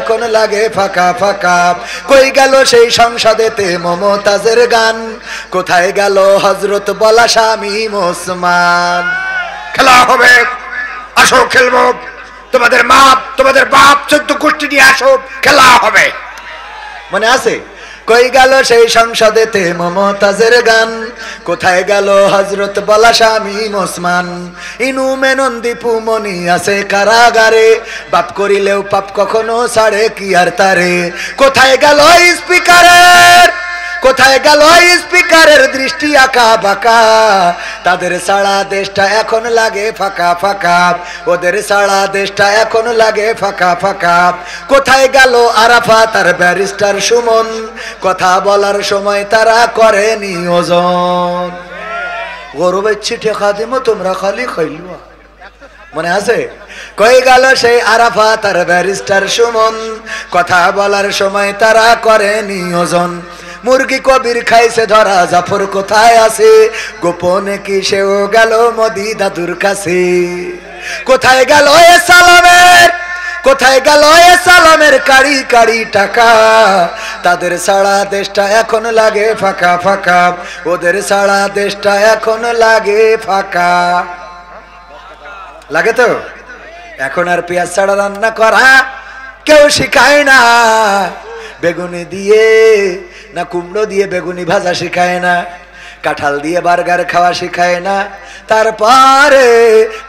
এখন লাগে ফাঁকা ফাঁকা। কই গেল সেই সংসদেতে মমতাজের গান, কোথায় গেল হযরত বলা শামীম ওসমান। খেলা হবে, আসো খেলবো, তোমাদের বাপ 14 গোষ্ঠী নিয়ে আসো, খেলা হবে। মনে আছে? কই গেল সেই সংসদেতে মমতাজের গান, কোথায় গেল হযরত বলা শামীম ওসমান। ইনু মেনন দীপু মনি আছে কারাগারে, বাপ করিলেও পাপ কখনো ছাড়ে কি আর তারে। কোথায় গেল স্পিকারের, কোথায় গেল স্পিকারের দৃষ্টি আঁকা বাঁকা, তাদের সারা দেশটা এখন লাগে ফাঁকা ফাঁকা, ওদের সারা দেশটা এখন লাগে ফাঁকা ফাঁকা। কোথায় গেল আরাফাত আর ব্যারিস্টার সুমন, কথা বলার সময় তারা করে নিয়োজন। গরবের ছিটে খাদিমো তোমরা খালি খাইলুয়া। মনে আছে? কই গেল সেই আরাফাত আর ব্যারিস্টার সুমন, কথা বলার সময় তারা করে নিয়োজন। মুরগি কবির খাইছে ধরা, জাফর কোথায় আছে, গোপনে কি সেও গেল মোদি দাদুর কাছে। কোথায় গেল এ সালামের, কোথায় গেল এ সালামের কাড়ি কাড়ি টাকা, তাদের সারা দেশটা এখন লাগে ফাঁকা ফাঁকা, ওদের সারা দেশটা এখন লাগে ফাঁকা। লাগে তো? এখন আর পেঁয়াজ ছাড়া রান্না করা কেউ শিখায় না, বেগুনি দিয়ে না কুমড়ো দিয়ে বেগুনি ভাজা শিখায় না, কাঁঠাল দিয়ে বার্গার খাওয়া শিখায় না, তারপরে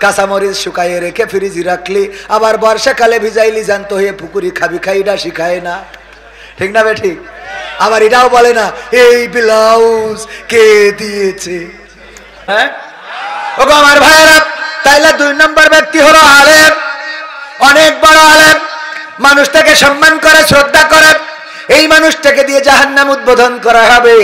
কাঁচামরিচ শুকাইয়ে রেখে ফ্রিজে রাখলি আবার বর্ষাকালে ভিজাইলি জ্যান্ত হয়ে পুকুরি খাবি খাইটা শিখায় না। ঠিক না বে ঠিক? আবার এটাও বলে না এই ব্লাউজ কে দিয়েছে। হ্যাঁ ওগো আমার ভাইয়েরা, তাইলে 2 নম্বর ব্যক্তি হলো আলেম, অনেক বড় আলেম, মানুষটাকে সম্মান করে শ্রদ্ধা করে, এই মানুষটাকে দিয়ে জাহান্নাম উদ্বোধন করা হবে।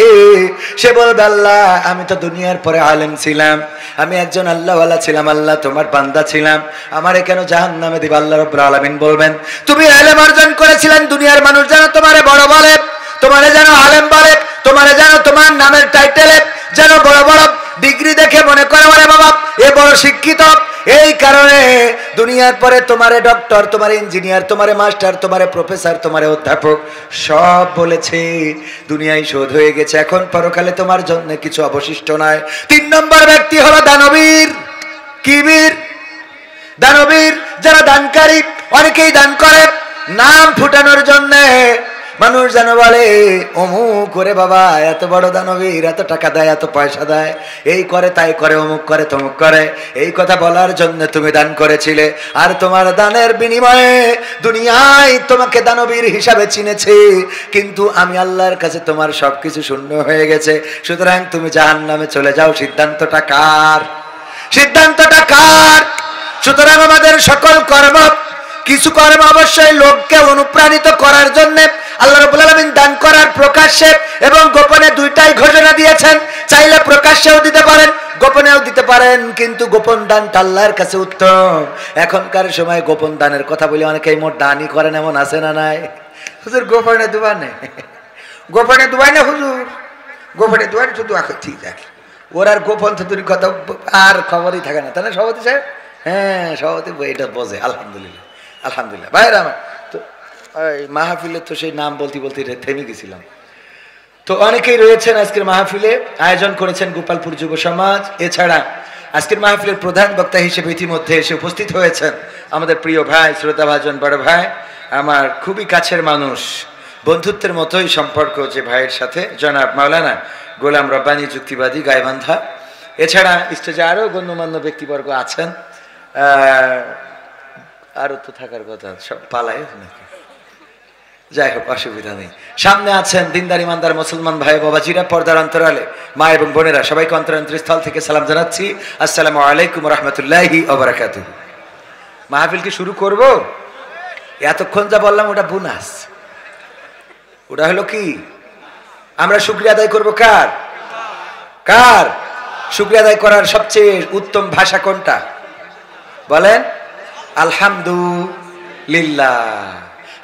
সে বলবে আল্লাহ আমি তো দুনিয়ার পরে আলেম ছিলাম, আমি একজন আল্লাহওয়ালা ছিলাম, আল্লাহ তোমার বান্দা ছিলাম, আমারে কেন জাহান্নামে দিবা? আল্লাহ রাব্বুল আলামিন বলবেন তুমি ইলম অর্জন করেছিলেন, দুনিয়ার মানুষ যেন তোমারে বড় বলে, তোমারে যেন আলেম বলে, তোমারে যেন তোমার নামের টাইটেলে যেন বড় বড় ডিগ্রি দেখে মনে করে ওরে বাবা এ বড় শিক্ষিত। এই কারণে দুনিয়ার পরে তোমারে ডক্টর, তোমারে ইঞ্জিনিয়ার, তোমারে মাস্টার, তোমারে প্রফেসর, তোমারে অধ্যাপক সব বলেছে, দুনিয়ায় শোধ হয়ে গেছে, এখন পরকালে তোমার জন্য কিছু অবশিষ্ট নাই। 3 নম্বর ব্যক্তি হলো দানবীর। কি বীর? দানবীর, যারা দানকারী। অনেকেই দান করে নাম ফুটানোর জন্য, মানুষ যেন বলে অমুক করে বাবা এত বড় দানবীর, এত টাকা দেয়, এত পয়সা দেয়, এই করে তাই করে, অমুক করে তমুক করে, এই কথা বলার জন্য তুমি দান করেছিলে, আর তোমার দানের বিনিময়ে দুনিয়ায় তোমাকে দানবীর হিসাবে চিনেছে, কিন্তু আমি আল্লাহর কাছে তোমার সবকিছু শূন্য হয়ে গেছে, সুতরাং তুমি জাহান্নামে চলে যাও। সিদ্ধান্তটা কার? সিদ্ধান্তটা কার? সুতরাং আমাদের সকল কর্ম, কিছু কর্ম অবশ্যই লোককে অনুপ্রাণিত করার জন্য আল্লাহ রাব্বুল আলামিন দান করার প্রকাশ্যে এবং গোপনে দুইটাই ঘোষণা দিয়েছেন। চাইলে প্রকাশ্যেও দিতে পারেন, গোপনেও দিতে পারেন, কিন্তু গোপন দানটা আল্লাহর কাছে উত্তম। এখনকার সময় গোপন দানের কথা বলে অনেকেই মোট দানই করেন, এমন আছে না নাই? হুজুর গোপনে দুয়া নেই, গোপনে দুয়াই না হুজুর, গোপনে দুয়াই শুধু ঠিক আছে, ওর আর গোপন থুতুর কথা আর খবরই থাকে না, তাই না সভাপতি সাহেব? হ্যাঁ সভাপতি এটা বোঝে। আলহামদুলিল্লাহ, আলহামদুলিল্লাহ। ভাইরা আমার তো মাহফিলে তো সেই নাম বলতে বলতে থেমে গেছিলাম। তো অনেকেই রয়েছেন আজকের মাহফিলে, আয়োজন করেছেন গোপালপুর যুব সমাজ। এছাড়া আজকের মাহফিলের প্রধান বক্তা হিসেবে ইতিমধ্যে এসে উপস্থিত হয়েছেন আমাদের প্রিয় ভাই, শ্রদ্ধাভাজন বড় ভাই, আমার খুবই কাছের মানুষ, বন্ধুত্বের মতোই সম্পর্ক যে ভাইয়ের সাথে, জনাব মাওলানা গোলাম রব্বানী যুক্তিবাদী গাইবান্ধা। এছাড়া স্টেজে আরও গণ্যমান্য ব্যক্তিবর্গ আছেন, আরও তো থাকার কথা, সব পালায় নাকি, যাই হোক অসুবিধা নেই। সামনে আছেন দিনদার ইমানদার মুসলমান ভাই বাবাজিরা, পর্দার অন্তরালে মা এবং বোনেরা, সবাইকে অন্তরস্থল থেকে সালাম জানাচ্ছি। আসসালামু আলাইকুম রহমতুল্লাহি ওয়া বারাকাতুহু। মাহফিল কি শুরু করব? এতক্ষণ যা বললাম ওটা বোনাস, ওটা হলো কি? আমরা শুকরিয়া আদায় করব কার? কার? শুকরিয়া আদায় করার সবচেয়ে উত্তম ভাষা কোনটা বলেন? আলহামদুলিল্লাহ,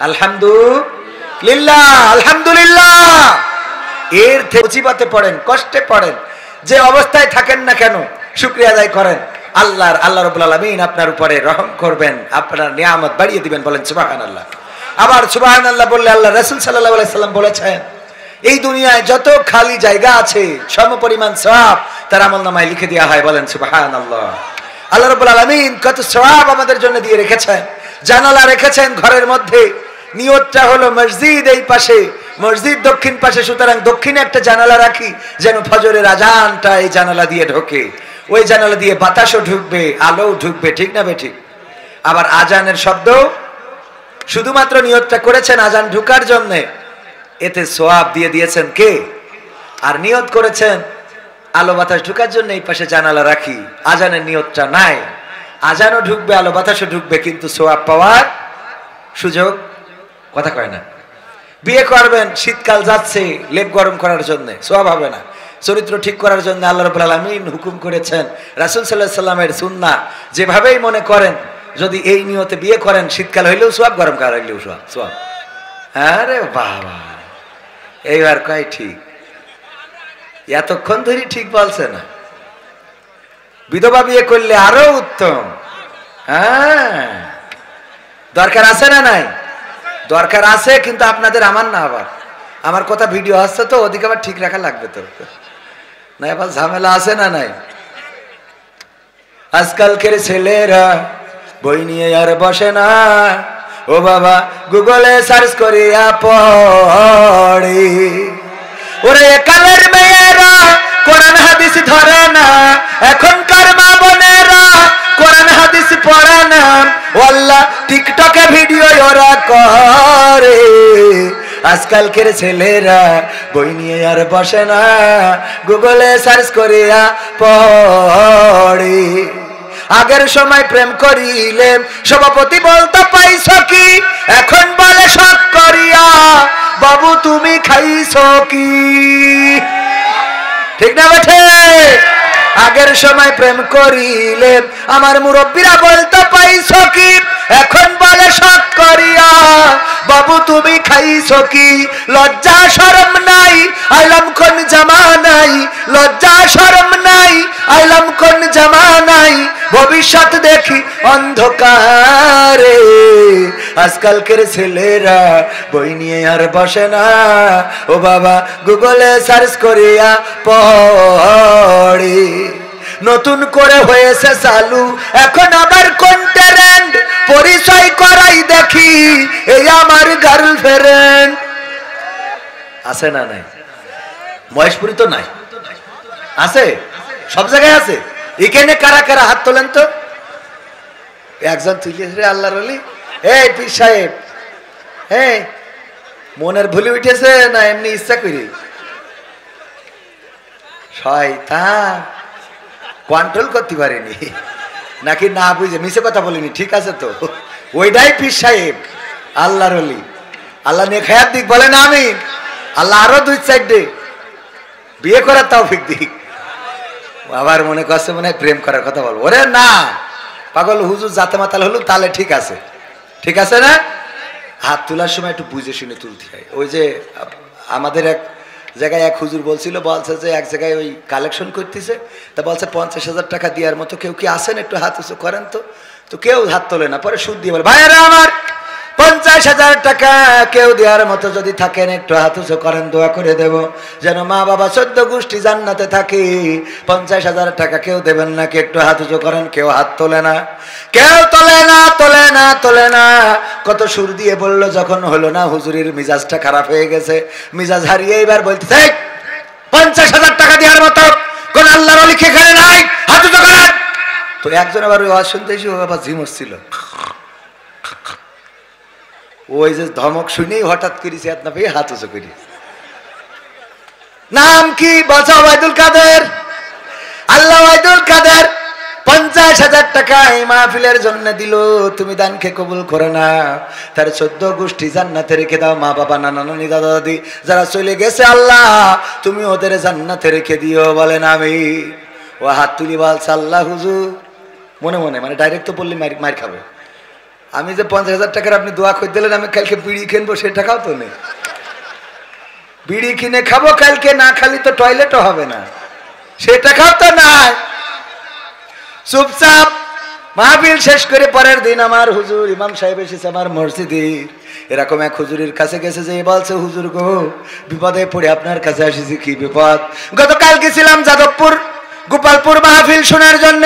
আলহামদুলিল্লাহ, আলহামদুলিল্লাহ। এর থেকে মুসিবতে পড়েন, কষ্টে পড়েন, যে অবস্থায় থাকেন না কেন, শুকরিয়া আদায় করেন। আল্লাহ রাব্বুল আলামিন আপনার উপরে রহম করবেন, আপনার নিয়ামত বাড়িয়ে দিবেন। বলেন সুবহানাল্লাহ। আবার সুবহানাল্লাহ বললে আল্লাহ রাসূল সাল্লাল্লাহু আলাইহি সাল্লাম বলেছেন এই দুনিয়ায় যত খালি জায়গা আছে সমপরিমাণ সওয়াব তার আমলনামায় লিখে দেওয়া হয়। বলেন সুবহানাল্লাহ। আল্লাহ রাব্বুল আলামিন কত সওয়াব আমাদের জন্য দিয়ে রেখেছেন। জানালা রেখেছেন ঘরের মধ্যে, নিয়তটা হলো মসজিদ এই পাশে, মসজিদ দক্ষিণ পাশে, সুতরাং দক্ষিণে একটা জানালা রাখি যেন ফজরের আজানটা এই জানালা দিয়ে ঢোকে, ওই জানালা দিয়ে বাতাসও ঢুকবে, আলোও ঢুকবে, ঠিক না বেঠিক? আবার আজানের শব্দ শুধুমাত্র নিয়তটা করেছেন আজান ঢুকার জন্য, এতে সওয়াব দিয়ে দিয়েছেন কে? আর নিয়ত করেছেন আলো বাতাস ঢুকার জন্য এই পাশে জানালা রাখি, আজানের নিয়তটা নাই, আজানও ঢুকবে আলো বাতাসও ঢুকবে কিন্তু সওয়াব পাওয়ার সুযোগ কথা কয় না। বিয়ে করবেন, শীতকাল যাচ্ছে, লেপ গরম করার জন্য সওয়াব হবে না, চরিত্র ঠিক করার জন্য আল্লাহ রাব্বুল আলামিন হুকুম করেছেন, রাসূল সাল্লাল্লাহু আলাইহি সাল্লামের সুন্নাহ, যেভাবেই মনে করেন যদি এই নিয়তে বিয়ে করেন শীতকাল হইলেও সওয়াব, গরম কাল হইলেও সওয়াব। আরে বাবা, এইবার কয় ঠিক, এতক্ষণ ধরে ঠিক বলছে না। বিধবা বিয়ে করলে আরো উত্তম। হ্যাঁ, দরকার আছে না নাই? দরকার আছে, কিন্তু আপনাদের আমার না, আবার আমার কথা ভিডিও আসছে তো ওদিকে আবার ঠিক রাখা লাগবে তো, না আবার ঝামেলা আছে না নাই? আজকালকের ছেলেরা বই নিয়ে আর বসে না, ও বাবা গুগলে সার্চ করিয়া পড়ে। ওরে কালের মেয়েরা কোরআন হাদিস ধরে না, এখনকার মা বোনেরা কোরআন হাদিস পড়ে না, আল্লাহ টিকটকে ভিডিও ওরা করে। আজকালকের ছেলেরা বই নিয়ে আর বসে না, গুগলে সার্চ করিয়া পড়ে। আগের সময় প্রেম করিলে সভাপতি বলতো পাইছ কি, এখন বলে শখ করিয়া বাবু তুমি খাইছ কি, ঠিক না বেঠে? আগের সময় প্রেম করিলে আমার মুরব্বীরা বলতো পাইছ কি, এখন বলে শখ করিয়া বাবু তুমি খাইছ কি। লজ্জা শরম নাই আইলাম কোন জামানাই, লজ্জা শরম নাই আইলাম কোন জামানাই, ভবিষ্যৎ দেখি অন্ধকারে। আজকালকের ছেলেরা বই নিয়ে আর বসে না, ও বাবা গুগলে সার্চ করিয়া পড়ে। নতুন করে হয়েছে চালু এখন আবার কোন ট্রেন্ড, পরিচয় করাই দেখি এই আমার গার্লফ্রেন্ড। আছে না নাই? মহেশপুরি তো নাই, আছে, সব জায়গায় আছে। এখানে কারা কারা হাত তোলেন তো? একজন তুলিয়েছে আল্লাহর ওলি। এই পীর সাহেব, হ্যাঁ মনের ভুলে উঠেছে না এমনি ইচ্ছা করি? শয়তান, কন্ট্রোল করতে পারেনি নাকি না বুঝে মিছে কথা বলিনি? ঠিক আছে তো, ওইটাই পীর সাহেব আল্লাহর ওলি। আল্লাহ নেখায়াত দিক, বলে না আমি আল্লাহ আরো 2-4 বিয়ে করার তৌফিক দিক। আবার মনে করছে মনে হয় প্রেম করার কথা বলবো। ওরে না পাগল, হুজুর জাতে মাতাল হলো তাহলে ঠিক আছে, ঠিক আছে না? হাত তোলার সময় একটু বুঝে শুনে তুলতে হয়। ওই যে আমাদের এক জায়গায় এক হুজুর বলছিল, বলছে যে এক জায়গায় ওই কালেকশন করতেছে, তা বলছে 50,000 টাকা দেওয়ার মতো কেউ কি আসেন, একটু হাত উঁচু করেন তো। তো কেউ হাত তোলে না, পরে সুদ দিয়ে বলে ভাইয়েরা আমার 50,000 টাকা কেউ দেওয়ার মতো যদি থাকেন একটু হাত উঁচু করেন, দোয়া করে দেব যেন মা বাবা 14 গোষ্ঠী জান্নাতে থাকে। 50,000 টাকা কেউ দেবেন নাকি? একটু হাত উঁচু করেন। কেউ হাত তোলে না, কেউ তোলে না, তোলে না, তোলে না। কত সুর দিয়ে বললো, যখন হলো না হুজুরের মিজাজটা খারাপ হয়ে গেছে, মিজাজ হারিয়ে এবার বলতেছে 50,000 টাকা দেওয়ার মতো কোন আল্লাহর ওলি এখানে নাই, হাত উঁচু করেন। তো একজন আবার ওই আওয়াজ শুনতে এসে আবার ঝিমুচ্ছিল, ওই যে ধমক শুনেই হঠাৎ করেছে হাত না পেয়ে হাত উঁচু করি। নাম কি? বলছে ওবায়দুল কাদের। আল্লাহ ওবায়দুল কাদের 50,000 টাকা এই মাহফিলের জন্য দিল, তুমি দান খেয়ে কবুল করে না, তার 14 গোষ্ঠী জান্নাতে রেখে দাও। মা বাবা নানা নানি দাদা দাদি যারা চলে গেছে আল্লাহ তুমি ওদের জান্নাতে রেখে দিও। বলেন আমি। ও হাত তুলি বলছে আল্লাহ হুজুর, মনে মনে, মানে ডাইরেক্ট তো বললে মার খাবে। আমি যে 50,000 টাকার আপনি দোয়া করে দিলেন, আমি কালকে বিড়ি কিনবো, সে টাকাও তো নেই। বিড়ি কিনে খাবো কালকে, না খালি তো টয়লেটও হবে না, সে টাকাও তো নাই। চুপচাপ মাহফিল শেষ করে পরের দিন আমার হুজুর ইমাম সাহেব এসেছে আমার মসজিদে, এরকম এক হুজুরের কাছে গেছে, যে বলছে, হুজুর গো, বিপদে পড়ে আপনার কাছে আসিছি। কি বিপদ? গতকাল গেছিলাম যাদবপুর গোপালপুর মাহফিল শোনার জন্য।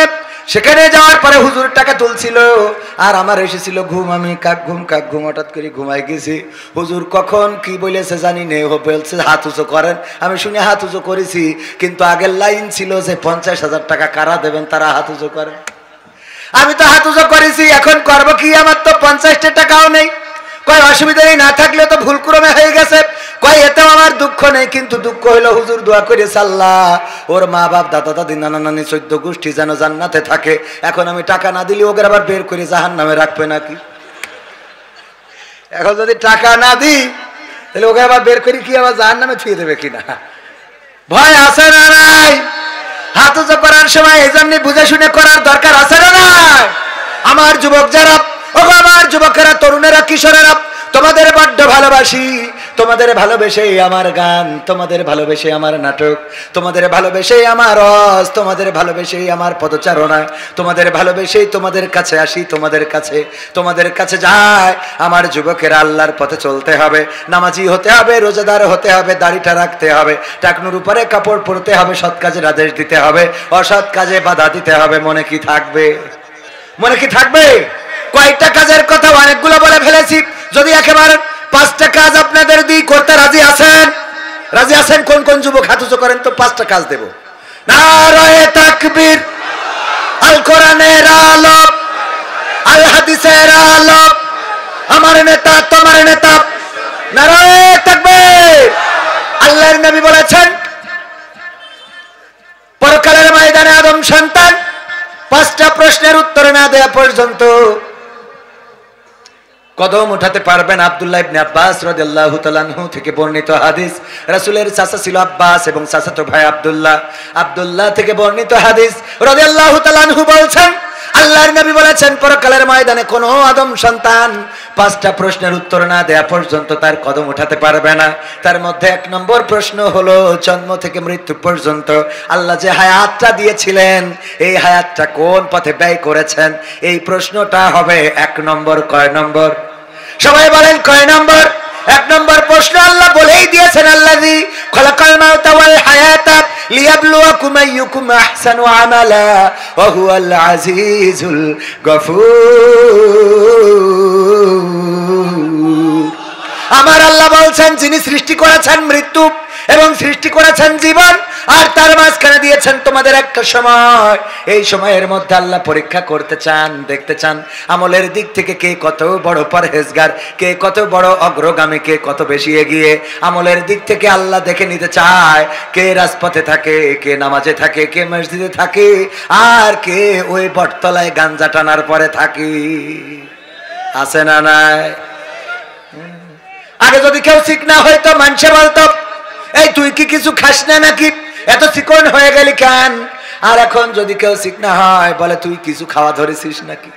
সেখানে যাওয়ার পরে হুজুর টাকা তুলছিল, আর আমার এসেছিল ঘুম। আমি কাক ঘুম হঠাৎ করে ঘুমাই গেছি। হুজুর কখন কি বলেছে জানি নে, বলছে হাত উঁচু করেন। আমি শুনে হাত উঁচু করেছি, কিন্তু আগের লাইন ছিল যে 50,000 টাকা কারা দেবেন তারা হাত উঁচু করেন। আমি তো হাত উঁচু করেছি, এখন করবো কি? আমার তো 50 টাকাও নেই। কয় অসুবিধা নেই, না থাকলেও তো ভুলক্রমে হয়ে গেছে। কয় এতেও আমার দুঃখ নেই, কিন্তু দুঃখ হইলো হুজুর দোয়া করেছে আল্লাহ ওর মা বাপ দাদা দাদি নানা নানি 14 গোষ্ঠী যেন জান্নাতে থাকে। এখন আমি টাকা না দিলে ওকে আবার বের করে জাহান্নামে রাখবে নাকি? এখন যদি টাকা না দিই তাহলে ওকে আবার বের করে কি আবার জাহান্নামে থুয়ে দেবে কিনা? ভয় আছে না নাই? হাত উঁচু করার সময় এই জন্য বুঝে শুনে করার দরকার আছে না নাই? আমার যুবক যারা, ও আমার যুবকেরা, তরুণেরা, কিশোরেরা, তোমাদের বড্ড ভালোবাসি। তোমাদের ভালোবেসেই আমার গান, তোমাদের ভালোবেসে আমার নাটক, তোমাদের ভালোবেসেই আমার রস, তোমাদের ভালোবেসেই আমার পদচারণা, তোমাদের ভালোবেসেই তোমাদের কাছে আসি, তোমাদের কাছে যায়। আমার যুবকেরা, আল্লাহর পথে চলতে হবে, নামাজি হতে হবে, রোজাদার হতে হবে, দাড়িটা রাখতে হবে, টাকনুর উপরে কাপড় পরতে হবে, সৎ কাজের আদেশ দিতে হবে, অসৎ কাজে বাধা দিতে হবে। মনে কি থাকবে? মনে কি থাকবে? কয়েকটা কাজের কথা অনেকগুলো বলে ফেলেছি। যদি একেবারে 5টা কাজ আপনাদের দিই, করতে রাজি আছেন? রাজি আছেন? কোন কোন যুবক হাত উঁচু করেন তো 5টা কাজ দেব। নারায়ে তাকবীর, আল কোরআনের আলো, আল হাদিসের আলো, আমার নেতা তোমার নেতা, নারায়ে তাকবীর। আল্লাহর নবী বলেছেন, পরকালের ময়দানে আদম সন্তান 5টা প্রশ্নের উত্তর না দেয়া পর্যন্ত কদম উঠাতে পারবেন। আব্দুল্লাহ ইবনে আব্বাস রাদিয়াল্লাহু তাআলা আনহু থেকে বর্ণিত হাদিস। রাসূলের চাচা ছিল আব্বাস এবং চাচাতো ভাই আব্দুল্লাহ থেকে বর্ণিত হাদিস। রাদিয়াল্লাহু তাআলা আনহু বলছেন, আল্লাহর নবী বলেছেন, পরকালের ময়দানে কোনো আদম সন্তান 5টা প্রশ্নের উত্তর না দেয়া পর্যন্ত তার কদম উঠাতে পারবে না। তার মধ্যে 1 নম্বর প্রশ্ন হলো, জন্ম থেকে মৃত্যু পর্যন্ত আল্লাহ যে হায়াতটা দিয়েছিলেন, এই হায়াতটা কোন পথে ব্যয় করেছেন? এই প্রশ্নটা হবে 1 নম্বর। কয় নম্বর? সবাই বলেন কয় নম্বর? 1 নম্বর প্রশ্ন আল্লাহ বলেই দিয়েছেন, আল্লাযী খালাকাল মাউতা ওয়াল হায়াতা লিয়াবলুয়াকুম আইয়ুকুম আহসানু আমালা ওয়া হুয়াল আজিজুল গফুর। আমার আল্লাহ বলছেন, যিনি সৃষ্টি করেছেন মৃত্যু এবং সৃষ্টি করেছেন জীবন, আর তার মাঝখানে দিয়েছেন তোমাদের একটা সময়। এই সময়ের মধ্যে আল্লাহ পরীক্ষা করতে চান, দেখতে চান আমলের দিক থেকে কে কত বড় পরহেজগার, কে কত বড় অগ্রগামী, কে কত বেশি এগিয়ে। আমলের দিক থেকে আল্লাহ দেখে নিতে চায় কে রাজপথে থাকে, কে নামাজে থাকে, কে মসজিদে থাকে, আর কে ওই বটতলায় গাঞ্জা টানার পরে থাকে। আছে না নাই? আগে যদি কেউ ঠিক না হয়তো মানুষে বলতো, এই তুই কি কিছু খাস না নাকি, এত চিকন হয়ে গেলি কেন? আর এখন যদি কেউ ঠিক না হয় বলে, তুই কিছু খাওয়া ধরেছিস নাকি?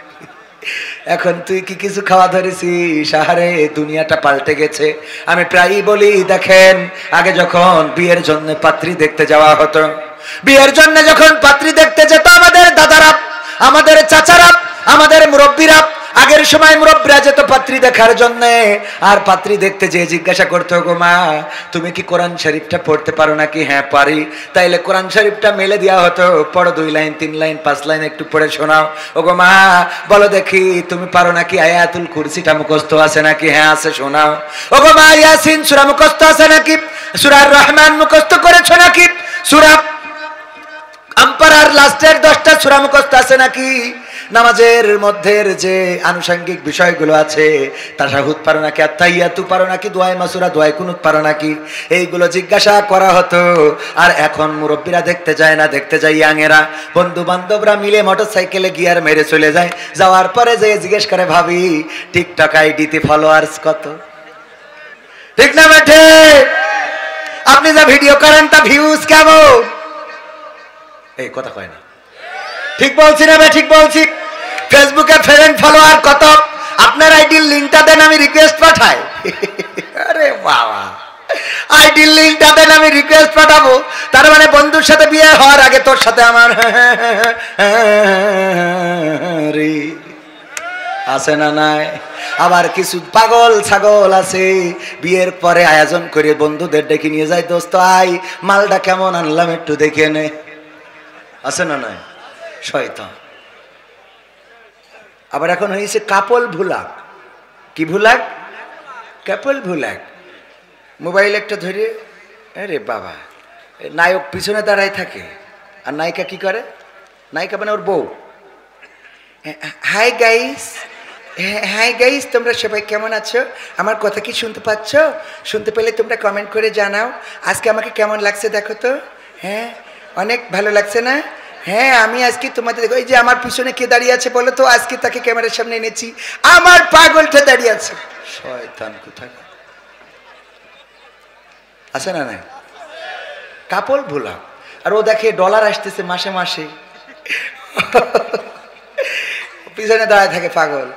এখন তুই কি কিছু খাওয়া ধরেছিস? আহারে, দুনিয়াটা পাল্টে গেছে। আমি প্রায়ই বলি, দেখেন, আগে যখন বিয়ের জন্য পাত্রী দেখতে যাওয়া হতো, বিয়ের জন্য যখন পাত্রী দেখতে যেত আমাদের দাদারা, আমাদের চাচারা, আমাদের মুরব্বীরা, আগের সময় মুরব্বীরা যেত পাত্রী দেখার জন্য, আর পাত্রী দেখতে যেয়ে জিজ্ঞাসা করতো, গো মা, তুমি কি কোরআন শরীফটা পড়তে পারো নাকি? হ্যাঁ পারি। তাইলে কোরআন শরীফটা মেলে দেওয়া হতো, পড়ো 2 লাইন 3 লাইন 5 লাইন একটু পড়ে শোনাও। ও গো মা, বলো দেখি তুমি পারো নাকি? আয়াতুল কুরসিটা মুখস্থ আছে নাকি? হ্যাঁ আছে, শোনাও। ও গো মা, ইয়াসিন সূরা মুখস্থ আছে নাকি? সূরা আর রহমান মুখস্থ করেছো নাকি? সূরা আম্পারার লাস্টের 10টা সূরা মুখস্থ আছে নাকি? নামাজের মধ্যের যে আনুষঙ্গিক বিষয়গুলো আছে, তাশাহুদ পারো নাকি? আত্তাহিয়াতু পারো নাকি? দোয়ায়ে মাসুরা, দোয়ায়ে কুনুত পারো নাকি? এইগুলো জিজ্ঞাসা করা হতো। আর এখন মুরব্বীরা দেখতে যায় না, দেখতে যায় ইয়াংয়েরা, বন্ধু বান্ধবরা মিলে মোটরসাইকেলে গিয়ার মেরে চলে যায়। যাওয়ার পরে যে জিজ্ঞেস করে, ভাবি টিকটক আইডিতে ফলোয়ার্স কত? ঠিক না বেঠে? আপনি যা ভিডিও করেন তা ভিউজ কেমন? এই কথা কয় না। ঠিক বলছি না? ঠিক বলছি। ফেসবুকে ফ্রেন্ড ফলোয়ার কত? আপনার আইডির লিঙ্কটা দেন, আমি রিকোয়েস্ট পাঠাই। আরে বাবা, আইডির লিঙ্কটা দেন, আমি রিকোয়েস্ট পাঠাবো। তার মানে বন্ধুর সাথে বিয়ে হওয়ার আগে তোর সাথে আমার রে আছে না নাই? আবার কিছু পাগল ছাগল আছে বিয়ের পরে আয়োজন করে বন্ধুদের ডেকে নিয়ে যায়, দোস্ত আই মালটা কেমন আনলাম একটু দেখে নে। আছে না নাই? শয়তান। আবার এখন হয়েছে কাপল ভুলাক। কি ভুলাক? কাপল ভুলাক। মোবাইল একটা ধরে, আরে বাবা, নায়ক পিছনে দাঁড়ায় থাকে আর নায়িকা কি করে? নায়িকা মানে ওর বউ। হাই গাইস, হাই গাইস, তোমরা সবাই কেমন আছো? আমার কথা কি শুনতে পাচ্ছ? শুনতে পেলে তোমরা কমেন্ট করে জানাও আজকে আমাকে কেমন লাগছে দেখো তো। হ্যাঁ, অনেক ভালো লাগছে না? হ্যাঁ, আমি আজকে তোমাদের দেখো, এই যে আমার পিছনে কে দাঁড়িয়ে আছে বলো তো, আজকে তাকে ক্যামেরার সামনে এনেছি, আমার পাগলটা দাঁড়িয়ে আছে। শয়তান কোথায় আছে না নাই? কাপড় ভোলা। আর ও দেখে ডলার আসতেছে মাসে মাসে, পিছনে দাঁড়ায় থাকে পাগল।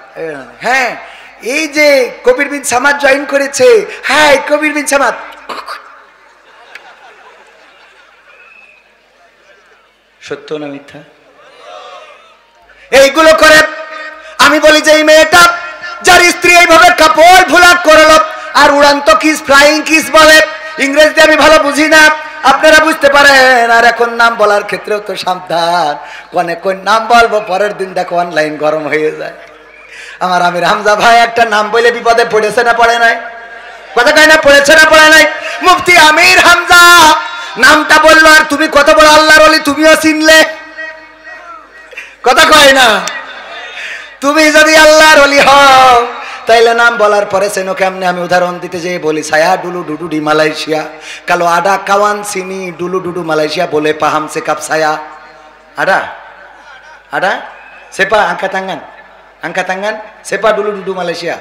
হ্যাঁ, এই যে কবির বিন সামাদ জয়েন করেছে, হ্যাঁ কবির বিন সামাদ। সত্য না মিথ্যা? এইগুলো করে আমি বলি যে এই মেয়েটা যার স্ত্রী এইভাবে কাপড় ভোলা করলো আর উড়ান্ত কিস, ফ্লাইং কিস বলে, ইংরেজিতে আমি ভালো বুঝি না, আপনারা বুঝতে পারেন। আর এখন নাম বলার ক্ষেত্রেও তো সাবধান, কোনে কোন নাম বলবো পরের দিন দেখো অনলাইন গরম হয়ে যায়। আমার আমির হামজা ভাই একটা নাম বলে বিপদে পড়েছে না পড়ে নাই? কথা কয় না, পড়েছে না পড়ে নাই? মুফতি আমির হামজা নামটা বললো আর তুমি কত বড় আল্লাহর ওলি তুমিও চিনলে। কথা কয় না? তুমি যদি আল্লাহর ওলি হও তাইলে নাম বলার পরে চেনো কেমনে? আমি উদাহরণ দিতে যেয়ে বলি, ছায়া ডুলু ডুডু ডি মালয়েশিয়া, কালো আডা কাওয়ান সিনি ডুলু ডুডু মালয়েশিয়া বলে পাহাম সে কাপ ছায়া আডা আডা সেপা angkat tangan sepa dulu duduk Malaysia.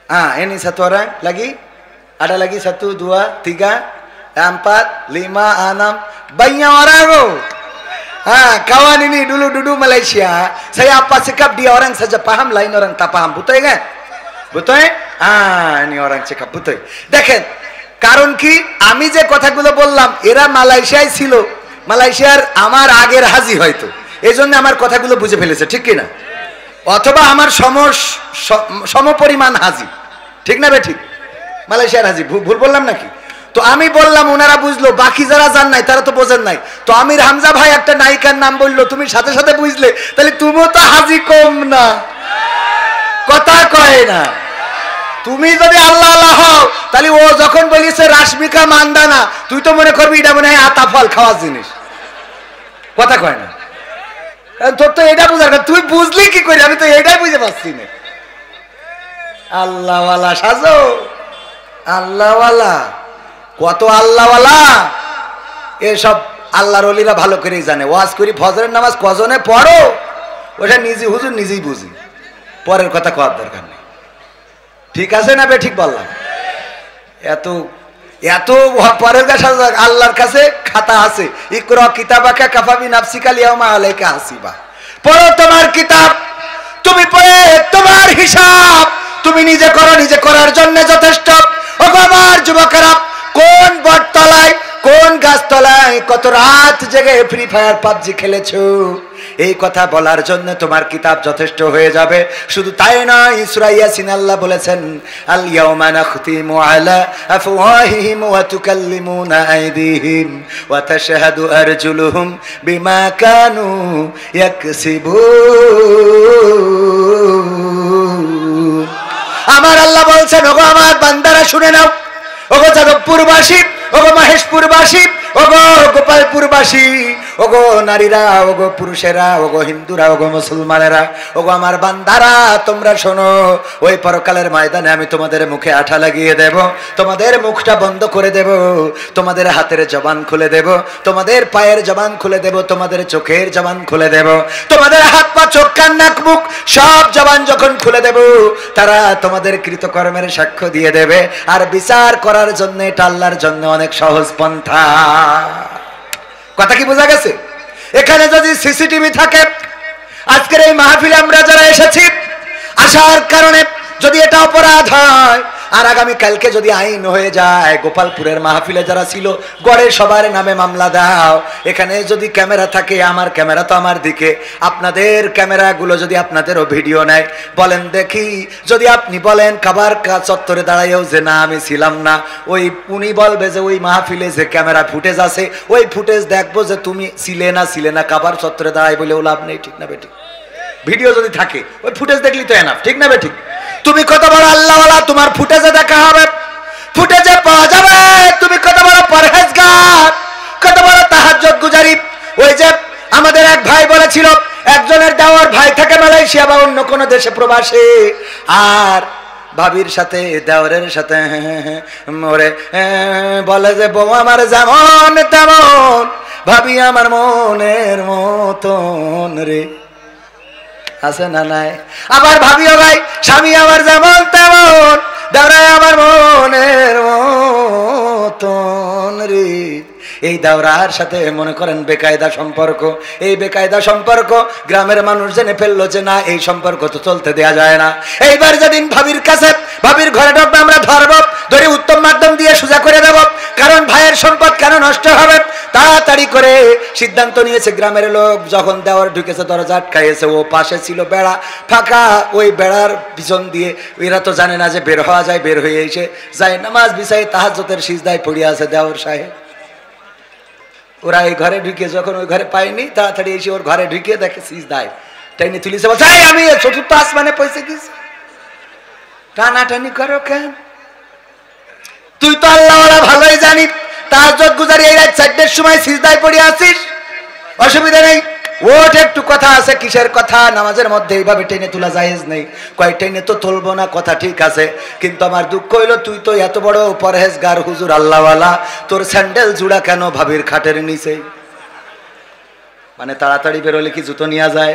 Ini satu orang lagi, ada lagi 1 2 3 4 5 6 banyak orang loh. Kawan ini dulu duduk Malaysia, saya apa sikap dia orang saja paham, lain orang tak paham, betul kan? Betul? Ini orang cakap betul. দেখেন কারণ কি, আমি যে কথাগুলো বললাম এরা মালয়েশিয়ায় ছিল, মালয়েশিয়ার আমার আগের হাজি হয়তো, এজন্য আমার কথাগুলো বুঝে ফেলেছে, ঠিক কি না? অথবা আমার সমপরিমাণ হাজি, ঠিক না বে ঠিক? মালয়েশিয়ার হাজি, ভুল বললাম নাকি? তো আমি বললাম ওনারা বুঝলো, বাকি যারা জান নাই তারা তো বোঝেন নাই। তো আমির হামজা ভাই একটা নায়িকার নাম বললো, তুমি সাথে সাথে বুঝলে, তাহলে তুমিও তো হাজি কম না। কথা কয় না? তুমি যদি আল্লাহ আল্লাহ হও তাহলে ও যখন বলিছে রাশমিকা মান্দানা, তুই তো মনে করবি এটা মনে হয় আতা ফল খাওয়ার জিনিস। কথা কয় না? তোর তো এটা বুঝার কথা, তুই বুঝলি কি করে? আমি তো এটাই বুঝে পাচ্ছি না। আল্লাহওয়ালা সাজো, আল্লাহওয়ালা, কত আল্লাহওয়ালা, এসব আল্লাহর ওলিরা ভালো করেই জানে। ওয়াজ করি ফজরের নামাজ কজনে পড়ো, ওটা নিজে হুজুর নিজেই বুঝি, পরের কথা কওয়ার দরকার নেই। ঠিক আছে না বে ঠিক বললাম? এত এত পরের কাছে আল্লাহর কাছে খাতা আছে, ইকরা কিতাবাকা কাফা বিনাফসিকা আল-ইয়াওমা আলাইকা হাসিবা। পড়ো তোমার কিতাব, তুমি পড়ে তোমার হিসাব তুমি নিজে করো, নিজে করার জন্য যথেষ্ট। ওগো আমার যুবকেরা, কোন বটতলায় কোন গাছতলায় কত রাত জেগে ফ্রি ফায়ার পাবজি খেলেছো, এই কথা বলার জন্য তোমার কিতাব যথেষ্ট হয়ে যাবে। শুধু তাই নয়, সূরা ইয়াসিন আল্লাহ বলেছেন, আল ইয়াওমা নাখতিমু আলা আফওয়াহিহিম ওয়া তুকাল্লিমুনা আইদিহিম ওয়া তাশহাদু আরজুলুহুম বিমা কানু ইয়াকসিবুন। আমার আল্লাহ বলছেন, ওগো আমার বান্দারা শুনে নাও, ওগো যাদবপুরবাসী, ওগো মহেশপুরবাসী, ওগো গোপালপুরবাসী, ওগো নারীরা, ওগো পুরুষেরা, ওগো হিন্দুরা, ওগো মুসলমানেরা, ওগো আমার বান্দারা, তোমরা শোনো, ওই পরকালের ময়দানে আমি তোমাদের মুখে আঠা লাগিয়ে দেব, তোমাদের মুখটা বন্ধ করে দেব, তোমাদের হাতের জবান খুলে দেব, তোমাদের পায়ের জবান খুলে দেব, তোমাদের চোখের জবান খুলে দেব, তোমাদের হাত পা চোখ কান নাক মুখ সব জবান যখন খুলে দেব, তারা তোমাদের কৃতকর্মের সাক্ষ্য দিয়ে দেবে। আর বিচার করার জন্য এটা আল্লাহর জন্য অনেক সহজ পন্থা। কথা কি বোঝা গেছে? এখানে যদি সিসিটিভি থাকে, আজকের এই মাহফিলে আমরা যারা এসেছি, আসার কারণে যদি এটা অপরাধ হয়, আর আগামী কালকে যদি আইন হয়ে যায় গোপালপুরের মাহফিলে যারা ছিল গড়ে সবার নামে মামলা দাও। এখানে যদি ক্যামেরা থাকে, আমার ক্যামেরা তো আমার দিকে, আপনাদের ক্যামেরাগুলো যদি আপনাদেরও ভিডিও নেয়, বলেন দেখি, যদি আপনি বলেন কাবার চত্বরে দাঁড়াইও যে না আমি ছিলাম না, ওই উনি বলবে যে ওই মাহফিলে যে ক্যামেরা ফুটেজ আছে ওই ফুটেজ দেখবো যে তুমি ছিলে না কাবার চত্বরে দাঁড়াই বলেও লাভ নেই। ঠিক না বেঠিক? ভিডিও যদি থাকে ওই ফুটেজ দেখলি তো এনাফ। ঠিক না বেঠিক? তুমি কত বড় আল্লাহওয়ালা তোমার ফুটেজে দেখা হবে, ফুটেজে পাওয়া যাবে তুমি কত বড় পরহেজগার, কত বড় তাহাজ্জুদ গুজারি। ওই যে আমাদের এক ভাই বলেছিল একজনের দেওয়ার ভাই থাকে মালয়েশিয়া বা অন্য কোন দেশে প্রবাসে, আর ভাবির সাথে দেওরের সাথে মরে বলে যে বউ আমার যেমন তেমন, ভাবি আমার মনের মতন রে, আছে না নাই? আবার ভাবিও ভাই স্বামী আমার যেমন তেমন, দেওরাই আমার মনের মতন রে। এই দাওরার সাথে মনে করেন বেকায়দা সম্পর্ক, এই বেকায়দা সম্পর্ক গ্রামের মানুষ জেনে ফেললো যে না এই সম্পর্ক তো চলতে দেয়া যায় না। এইবার যেদিন ভাবির কাছে ভাবির ঘরে ঢুকবে আমরা ধরবো, ধরে উত্তম মাধ্যম দিয়ে সোজা করে দেব, কারণ ভাইয়ের সম্পদ কেন নষ্ট হবে। তাড়াতাড়ি করে সিদ্ধান্ত নিয়েছে গ্রামের লোক, যখন দেওয়ার ঢুকেছে দরজা আটকাইছে, ও পাশে ছিল বেড়া ফাঁকা, ওই বেড়ার পিছন দিয়ে এরা তো জানে না যে বের হওয়া যায়, বের হয়ে এসে যায় নামাজ বিছাই তাহাজ্জুদের সিজদায় পড়ে আছে দেওর সাহেব। ওরা এই ঘরে ঢুকে যখন ওই ঘরে পায়নি, তাড়াতাড়ি এসে ওর ঘরে ঢুকে দেখে সিজদায় টাইনি তুলিছে, বলছে আমি চতুর্থ আসমানে পৌঁছে গেছি। টানাটানি করো কেন? তুই তো আল্লাহওয়ালা ভালোই জানি, তাহাজ্জুদ গুজারি এই রাত 4টার সময় সিজদায় পড়ে আছিস, অসুবিধা নেই। ওট একটু কথা আছে, কিসের কথা? নামাজের মধ্যে এইভাবে টেনে তোলা জায়েজ নেই। কয় টেনে তো তুলবো না, কথা ঠিক আছে, কিন্তু আমার দুঃখ হইলো তুই তো এত বড় পরহেজগার হুজুর আল্লাহওয়ালা, তোর স্যান্ডেল জুড়া কেন ভাবির খাটের নিচে? মানে তাড়াতাড়ি বেরোলে কি জুতো নিয়ে যায়?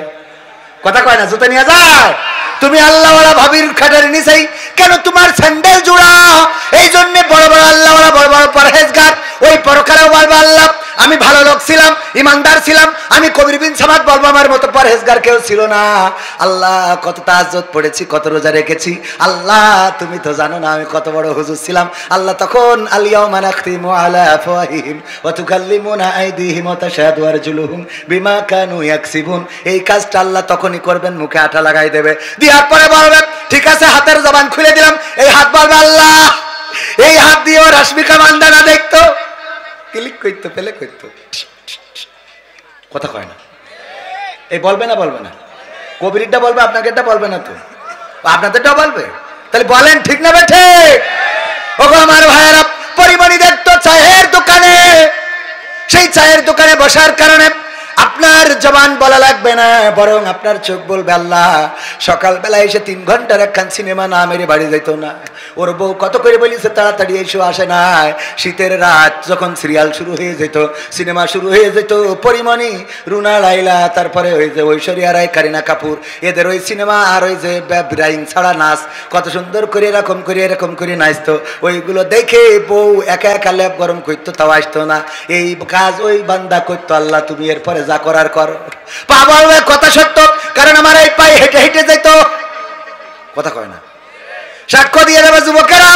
কথা কয় না, জুতো নিয়ে যায়। তুমি আল্লাহওয়ালা ভাবির খাটের নিচেই কেন তোমার স্যান্ডেল জুড়া? এই জন্য বড় বড় আল্লাহওয়ালা বড় বড় পরহেজগার ওই পরকালেও বলবে আল্লাহ আমি ভালো লোক ছিলাম, ইমানদার ছিলাম, আমি কবির বিন সামাদ বলবো আমার মতো পরহেজগার কেউ ছিল না। আল্লাহ কত তাহাজ্জুদ পড়েছি, কত রোজা রেখেছি, আল্লাহ তুমি তো জানো না আমি কত বড় হুজুর ছিলাম। আল্লাহ তখন আল-ইয়াউমা নাখতিমু আলা আফওয়াহিহিম ওয়া তুকাল্লিমুনা আইদিহিম ওয়া তাশহাদু আরজুলুহুম বিমা কানু ইয়াকসিবুন। এই কাজটা আল্লাহ তখনই করবেন, মুখে আঠা লাগাই দেবে, দেওয়ার পরে বলবেন ঠিক আছে হাতের জবান খুলে দিলাম। এই হাত বলবে আল্লাহ এই হাত দিয়ে ও রাশমিকা মান্দানা দেখতো, ক্লিক করতো, পেলে করতো, কথা কয় না। এই বলবে না, বলবে না, কবিরটা বলবে, আপনাকেটা বলবে না, তো আপনাদেরটা বলবে। তাহলে বলেন ঠিক না বেঠে? ওগো আমার ভাইয়েরা, পরিমণি দেখতো চায়ের দোকানে, সেই চায়ের দোকানে বসার কারণে আপনার জবান বলা লাগবে না, বরং আপনার চোখ বলবে আল্লাহ সকালবেলা এসে 3 ঘন্টার একখান সিনেমা না মেরে বাড়ি যেত না। ওর বউ কত করে বলিছে তাড়াতাড়ি এসে আসে না। শীতের রাত যখন সিরিয়াল শুরু হয়ে যেত, সিনেমা শুরু হয়ে যেত, পরিমণি, রুনা লাইলা, তারপরে ওই যে ঐশ্বরিয়া রায়, কারিনা কাপুর, এদের ওই সিনেমা আর ওই যে ব্রাইং ছাড়া নাচ, কত সুন্দর করে এরকম করে নাচতো, ওইগুলো দেখে বউ একা একা ল্যাপ গরম করতো, তাও আসতো না। এই কাজ ওই বান্দা করতো, আল্লাহ তুমি এরপরে যা করার করো। পা বলবে কথা সত্য, কারণ আমার এই পায়ে হেঁটে হেঁটে যেত, কথা কয় না। সাক্ষ্য দিয়ে দেবে যুবকেরা,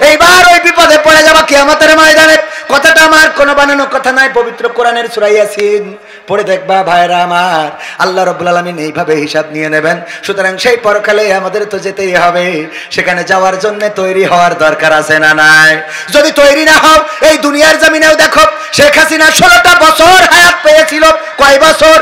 এইবার ওই বিপদে পড়ে যাবা কিয়ামতের ময়দানে। কথাটা আমার কোনো বানানো কথা নাই, পবিত্র কোরআনের সূরা ইয়াসিন পড়ে দেখবা ভাইরা আমার, আল্লাহ রাব্বুল আলামিন এইভাবে হিসাব নিয়ে নেবেন। সুতরাং সেই পরকালে আমাদের তো যেতেই হবে, সেখানে যাওয়ার জন্য তৈরি হওয়ার দরকার আছে না নাই? যদি তৈরি না হও, এই দুনিয়ার জমিনেও দেখো শেখ হাসিনা 16টা বছর হায়াত পেয়েছিল। কয় বছর?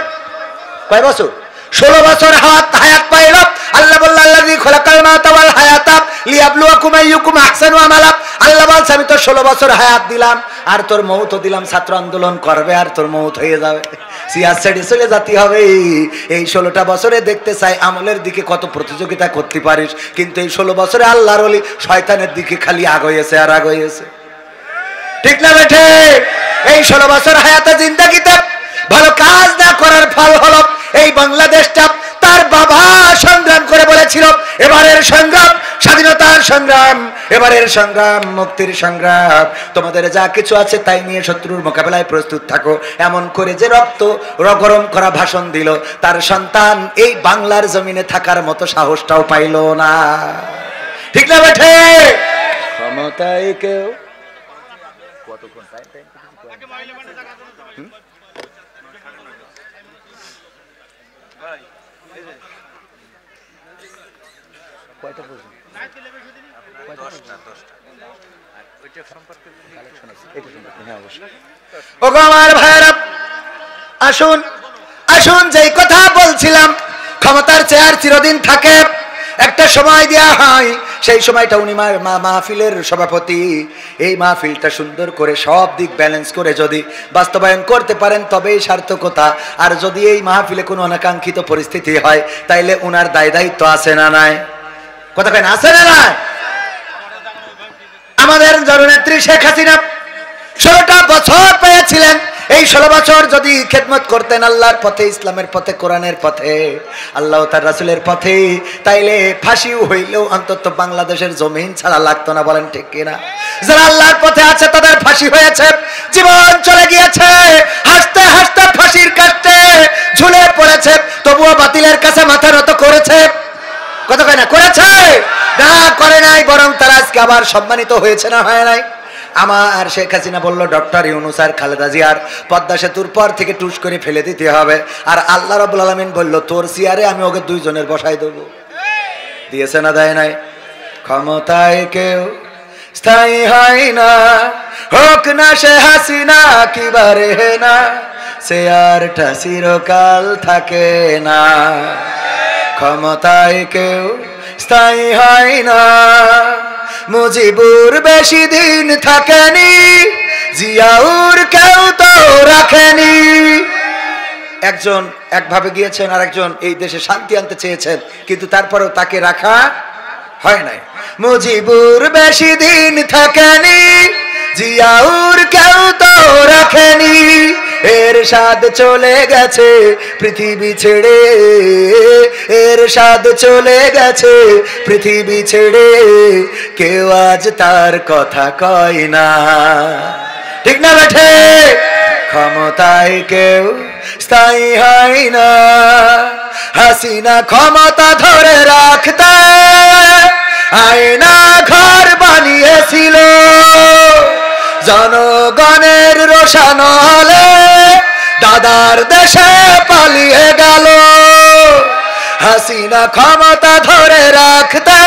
16 বছর হায়াত পাইল। আল্লাহ বলল আল্লাযী খালাকাল মাউতা ওয়াল হায়াতা লিয়াবলুয়াকুম আইয়ুকুম আহসানু আমালা। আল্লাহ বলছে আমি তো 16 বছর হায়াত দিলাম, আর তোর মৌত দিলাম। ছাত্র আন্দোলন করবে আর তোর মৌত হয়ে যাবে, সিয়ার ছেড়ে চলে যেতে হবে। এই 16টা বছরে দেখতে চাই আমলের দিকে কত প্রতিযোগিতা করতে পারিস, কিন্তু এই 16 বছরে আল্লাহর ওলি শয়তানের দিকে খালি আগাইছে আর আগাইছে, ঠিক না বেঠে? এই 16 বছর হায়াতে জিন্দেগিতে ভালো কাজ না করার ফল হলো এই বাংলাদেশটা। তার বাবা সংগ্রাম করে বলেছিল এবারের সংগ্রাম স্বাধীনতার সংগ্রাম, এবারের সংগ্রাম মুক্তির সংগ্রাম। তোমাদের যা কিছু আছে তাই নিয়ে শত্রুর মোকাবেলায় প্রস্তুত থাকো। এমন করে যে রক্ত গরম করা ভাষণ দিল, তার সন্তান এই বাংলার জমিনে থাকার মতো সাহসটাও পাইল না, ঠিক না বেঠে? ক্ষমতায় কেউ আমার ভাইরা আসুন আসুন, যেই কথা বলছিলাম ক্ষমতার চেয়ার চিরদিন থাকে, একটা সময় দেয়া হয়, সেই সময়টা উনি মাহফিলের সভাপতি। এই মাহফিলটা সুন্দর করে সব দিক ব্যালেন্স করে যদি বাস্তবায়ন করতে পারেন তবেই সার্থকতা। আর যদি এই মাহফিলে কোনো অনাকাঙ্ক্ষিত পরিস্থিতি হয় তাইলে উনার দায় দায়িত্ব আছে না নাই? কথা কেন আছে না নাই? আমাদের জননেত্রী শেখ হাসিনা 16টা বছর পেয়েছিলেন। এই 16 বছর যদি খেদমত করতেন আল্লাহর পথে, ইসলামের পথে, কোরআনের পথে, আল্লাহ তার রাসূলের পথে, তাইলে ফাঁসিও হইলেও অন্তত বাংলাদেশের জমিন ছাড়া লাগতো না। বলেন ঠিক কিনা? যারা আল্লাহর পথে আছে তাদের ফাঁসি হয়েছে, জীবন চলে গিয়েছে, হাসতে হাসতে ফাঁসির কাষ্টে ঝুলে পড়েছে, তবুও বাতিলের কাছে মাথা নত করেছে। কত কয় না করেছে? না করে নাই, বরং তারা আজকে আবার সম্মানিত হয়েছে না হয় নাই? আমার শেখ হাসিনা বলল ডক্টর ইউনূস আর খালেদা জিয়ার পদ্মা সেতুর পর থেকে টুস করে ফেলে দিতে হবে, আর আল্লাহ রাব্বুল আলামিন বলল তোর চেয়ারে আমি ওকে দুইজনের বসাই দেবো। দিয়েছে না দেয় নাই? ক্ষমতায় কেউ স্থায়ী হয় না, হোক না সে হাসিনা কিবারে না, চেয়ারটা চিরকাল থাকে না। ক্ষমতায় কেউ স্থায়ী হয় না, মুজিবুর বেশি দিন থাকেনি, জিয়াউর কেউ তো রাখেনি। একজন একভাবে গিয়েছেন আর একজন এই দেশে শান্তি আনতে চেয়েছেন, কিন্তু তারপরেও তাকে রাখা হয় নাই। মুজিবুর বেশি দিন থাকেনি, জিয়াউর কেউ তো রাখেনি। এরশাদ চলে গেছে পৃথিবী ছেড়ে, এরশাদ চলে গেছে পৃথিবী ছেড়ে, কেউ আজ তার কথা কয় না। ঠিক না বেঠে? ক্ষমতায় কেউ স্থায়ী হয় না, হাসিনা ক্ষমতা ধরে রাখতে আয়না ঘর বানিয়েছিল, জনগণের রোশন হলে দাদার দেশে পালিয়ে গেল। হাসিনা ক্ষমতা ধরে রাখতে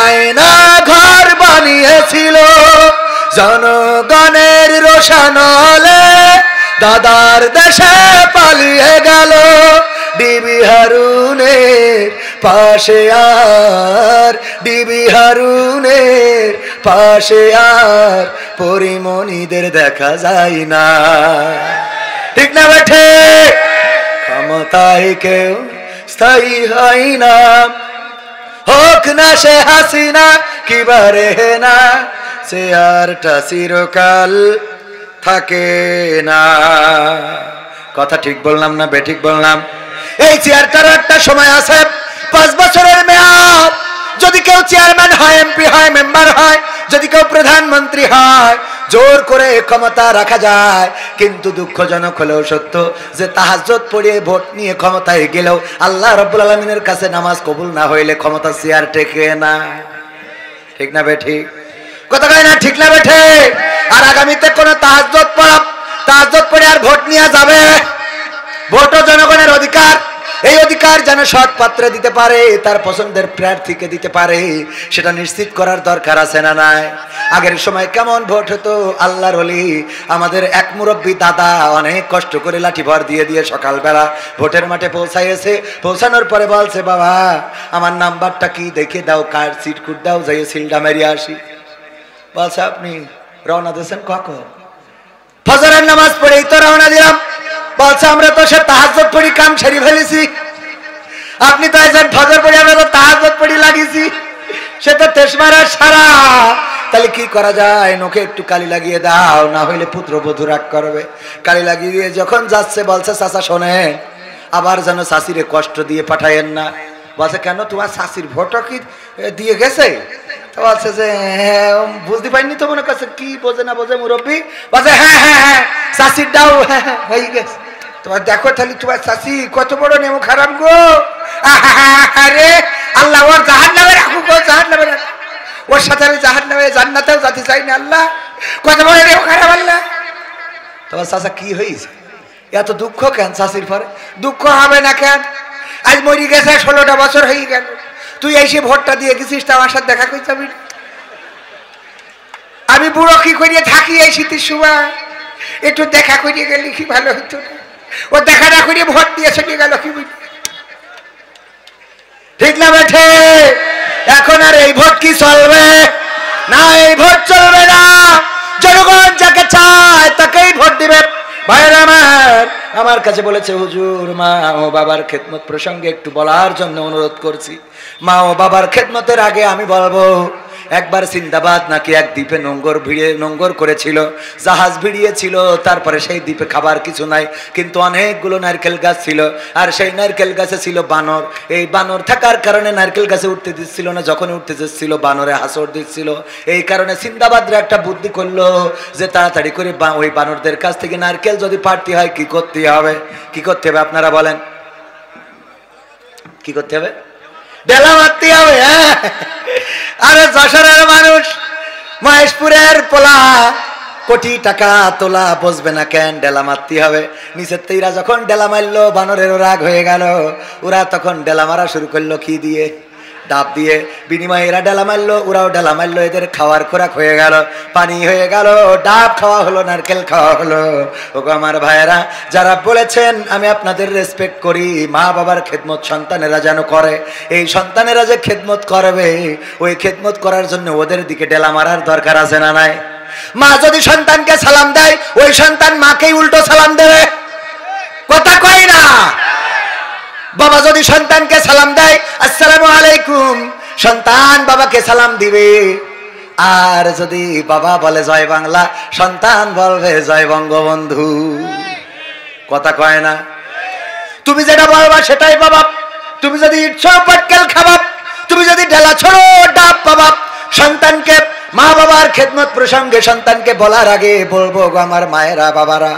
আয়না ঘর বানিয়েছিল, জনগণের রোশন হলে দাদার দেশে পালিয়ে গেল। ডিবি হারুনের পাশে আর, ডিবি হারুনের পাশে আর পরিমণিদের দেখা যায় না। ঠিক না বেঠে? ক্ষমতায় কেউ স্থায়ী হয় না, হোক না সে হাসিনা কিবারে না, চেয়ারটা চিরকাল থাকে না। কথা ঠিক বললাম না বেঠিক বললাম? এই চেয়ারটার একটা সময় আছে, 5 বছরের মেয়াদ। যদি কেউ চেয়ারম্যান হয়, এমপি হয়, মেম্বার হয়, যদি কেউ প্রধানমন্ত্রী হয়, জোর করে ক্ষমতা রাখা যায়। কিন্তু দুঃখজনক হলেও সত্য যে তাহাজ্জুদ পড়িয়ে ভোট নিয়ে ক্ষমতায় গেলেও আল্লাহ রাব্বুল আলামিনের কাছে নামাজ কবুল না হইলে ক্ষমতা চেয়ার টেকে না। ঠিক না বেঠিক? কথা কয় না ঠিক না বেঠে? আর আগামীতে কোন তাহাজ্জুদ পড়ে আর ভোট নিয়ে যাবে? ভোটও জনগণের অধিকার, এই অধিকার যেন সৎ পাত্রে দিতে পারে, তার পছন্দের প্রার্থীকে দিতে পারে, সেটা নিশ্চিত করার দরকার আছে না নাই? আগের সময় কেমন ভোট হতো? আল্লাহর ওলি আমাদের এক মুরব্বী দাদা অনেক কষ্ট করে লাঠি ভর দিয়ে দিয়ে সকালবেলা ভোটের মাঠে পৌঁছাইছে। পৌঁছানোর পরে বলছে বাবা আমার নাম্বারটা কি দেখে দাও, কার সিট কুট দাও, যাই সিলটা মেরিয়ে আসি। বলছে আপনি রওনা দিয়েছেন কখন? ফজরের নামাজ পড়েই তো রওনা দিলাম। বলছে আমরা তো সে তাহাজ্জুদ পড়ি কাম সেরে ফেলেছি। আপনি তো আছেন ফজর পড়ি, আমরা তো তাহাজ্জুদ পড়ি লাগিয়েছি, সে তো তেশমারা সারা। তাহলে কি করা যায়? নোকে একটু কালি লাগিয়ে দাও, না হইলে পুত্রবধূ রাগ করবে। কালি লাগিয়ে দিয়ে যখন যাচ্ছে বলছে চাচা শোনেন, আবার যেন শাশিরে কষ্ট দিয়ে পাঠায়েন না। বলছে কেন, তোমার শাশির ভোটও কি দিয়ে গেছে? বলছে যে হ্যাঁ, বুঝতে পারিনি তো, মনে করছে কি বোঝে না বোঝে মুরব্বী। বলছে হ্যাঁ হ্যাঁ হ্যাঁ শাশির দাও হয়ে গেছে। তোমার দেখো তাহলে তোমার শাশি কত বড় নেমো খারাপ গো। আরে আল্লাহ ওর জাহান্নামে রাখুক, ও জাহান্নামে রাখুক। ওর সাথে আমি জাহান্নামে জান্নাতেও যেতে চাই না আল্লাহ। কথা বলে রে খারাপ আল্লাহ। তোমার চাচা কি হয়েছে, এত দুঃখ কেন চাষির পরে? দুঃখ হবে না কেন? আজ মরি গেছে 16টা বছর হয়ে গেল, তুই এসে ভোটটা দিয়ে গেছিস, তা আমার সাথে দেখা করে যাবি? আমি বুড়ো কি করিয়ে থাকি এই শীতের সময়, একটু দেখা করিয়ে গেলে কি ভালো হতো? ও দেখা না করিয়ে ভোট দিয়ে চলে গেল, কি বুঝলি? ঠিক না বেঠে? এখন আর এই ভোট কি চলবে না? এই ভোট চলবে না। জনগণ যাকে চায় তাকেই ভোট দিবে। ভাইরা আমার কাছে বলেছে, হুজুর মা ও বাবার খেদমত প্রসঙ্গে একটু বলার জন্য অনুরোধ করছি। মা ও বাবার খেদমতের আগে আমি বলবো, একবার সিন্দাবাদ নাকি এক দ্বীপে নোঙ্গর করেছিল, জাহাজ ভিড়িয়েছিল। তারপরে সেই দ্বীপে খাবার কিছু নাই, কিন্তু অনেকগুলো নারকেল গাছ ছিল, আর সেই নারকেল গাছে ছিল বানর। এই বানর থাকার কারণে নারকেল গাছে উঠতে দিচ্ছিল না, যখন উঠতে যাচ্ছিল বানরে হাসড় দিচ্ছিল। এই কারণে সিন্দাবাদরা একটা বুদ্ধি করলো যে তাড়াতাড়ি করে ওই বানরদের কাছ থেকে নারকেল যদি পাড়তে হয় কি করতে হবে? কি করতে হবে আপনারা বলেন? কি করতে হবে? ডেলা মারতে হবে। হ্যাঁ, আরে যশোরের মানুষ, মহেশপুরের পোলা, কোটি টাকা তোলা, বসবে না কেন? ডেলা মারতে হবে। নিচের তেইরা যখন ডেলা মারলো, বানরেরও রাগ হয়ে গেল। ওরা তখন ডেলা মারা শুরু করলো, কি দিয়ে? ডাব দিয়ে। বিনিময়ে এরা ডেলা মারলো, ওরাও ডেলা মারলো। এদের খাওয়ার খোরাক হয়ে গেল, পানি হয়ে গেল, ডাব খাওয়া হলো, নারকেল খাওয়া হলো। ওগো আমার ভাইয়েরা, যারা বলেছেন আমি আপনাদের রেসপেক্ট করি, মা বাবার খেদমত সন্তানেরা যেন করে, এই সন্তানেরা যে খেদমত করবে, ওই খেদমত করার জন্য ওদের দিকে ডেলা মারার দরকার আছে না নাই? মা যদি সন্তানকে সালাম দেয়, ওই সন্তান মাকেই উল্টো সালাম দেবে। কথা কই না? বাবা যদি সন্তানকে সালাম দেয়, আসসালামু আলাইকুম, সন্তান বাবাকে সালাম দিবে। আর যদি বাবা বলে জয় বাংলা, সন্তান বলবে জয় বঙ্গবন্ধু। কথা কয় না? তুমি যেটা বলবা সেটাই বাবা। তুমি যদি ইচ্ছা পাটকেল খাবা, তুমি যদি ডেলা ছড়ো ডাব পাবা। সন্তানকে, মা বাবার খেদমত প্রসঙ্গে সন্তানকে বলার আগে বলবো, গো আমার মায়েরা বাবারা,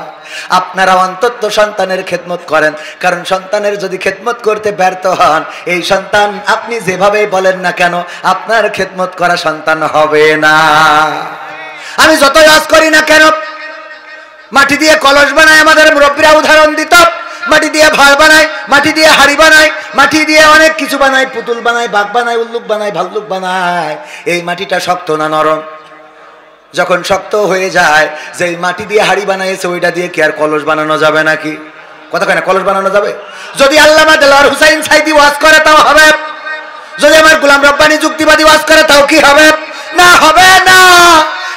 আপনারা অন্তত সন্তানের খেদমত করেন। কারণ সন্তানের যদি খেদমত করতে ব্যর্থ হন, এই সন্তান আপনি যেভাবে বলেন না কেন, আপনার খেদমত করা সন্তান হবে না। আমি যতই আজ করি না কেন, মাটি দিয়ে কলস বানায় আমাদের মুরব্বীরা উদাহরণ দিত। মাটি দিয়ে ভাড় বানায়, মাটি দিয়ে হাড়ি বানায়, মাটি দিয়ে অনেক কিছু বানায়, পুতুল বানায়, বাঘ বানায়, উল্লুক বানায়, ভাল্লুক বানায়। এই মাটিটা শক্ত না নরম? যখন শক্ত হয়ে যায়, যে মাটি দিয়ে হাড়ি বানাইছে ওইটা দিয়ে কি আর কলস বানানো যাবে নাকি? কথা কয় না? কলস বানানো যাবে? যদি আল্লামা দেলোয়ার হুসাইন সাইদি ওয়াজ করে তাও হবে? যদি আমার গোলাম রব্বানী যুক্তিবাদী ওয়াজ করে তাও কি হবে? না, হবে না।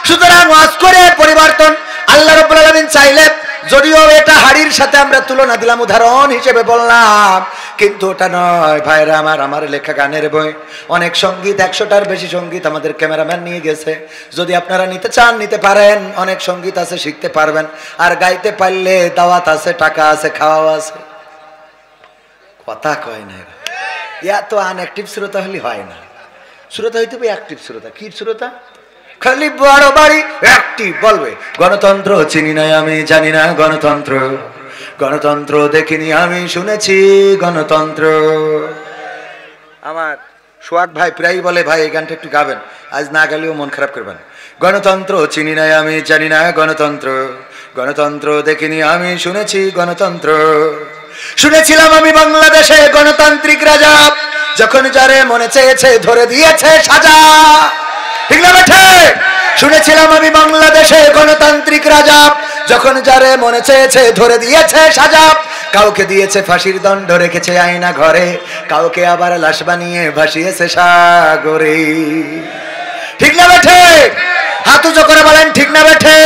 সুতরাং ওয়াজ করে পরিবর্তন আল্লাহ রাব্বুল আলামিন চাইলে, যদিও এটা হাড়ির সাথে আমরা তুলনা দিলাম, উদাহরণ হিসেবে বললাম, কিন্তু ওটা নয় ভাইরা আমার লেখা গানের বই। অনেক সঙ্গীত, 100টার বেশি সঙ্গীত আমাদের ক্যামেরাম্যান নিয়ে গেছে। যদি আপনারা নিতে চান নিতে পারেন। অনেক সঙ্গীত আছে, শিখতে পারবেন। আর গাইতে পারলে দাওয়াত আছে, টাকা আছে, খাওয়াও আছে। কথা কয় না? এত আনঅ্যাক্টিভ শ্রোতা হলে হয় না। শ্রোতা হইতে হবে অ্যাক্টিভ শ্রোতা। কি শ্রোতা? খালি বড় বাড়ি অ্যাক্টিভ বলবে, গণতন্ত্র চিনি না আমি, জানি না গণতন্ত্র, গণতন্ত্র দেখিনি আমি, শুনেছি গণতন্ত্র। আমার সোহাগ ভাই প্রায়ই বলে, ভাই এই গানটা একটু গাবেন, আজ না গেলেও মন খারাপ করবেন। গণতন্ত্র চিনি না আমি, জানি না গণতন্ত্র, গণতন্ত্র দেখিনি আমি, শুনেছি গণতন্ত্র। শুনেছিলাম আমি বাংলাদেশে গণতান্ত্রিক রাজা, যখন যারে মনে চেয়েছে ধরে দিয়েছে সাজা। ঠিক না বেঠে? শুনেছিলাম আমি বাংলাদেশে গণতান্ত্রিক রাজা, যখন যারে মনে চেয়েছে ধরে দিয়েছে সাজা। কাউকে দিয়েছে ফাঁসির দণ্ড, রেখেছে আয়না ঘরে, কাউকে আবার লাশ বানিয়ে ভাসিয়েছে সাগরে। ঠিক না বেঠে? হাত উঁচু করে বলেন ঠিক না বেঠে?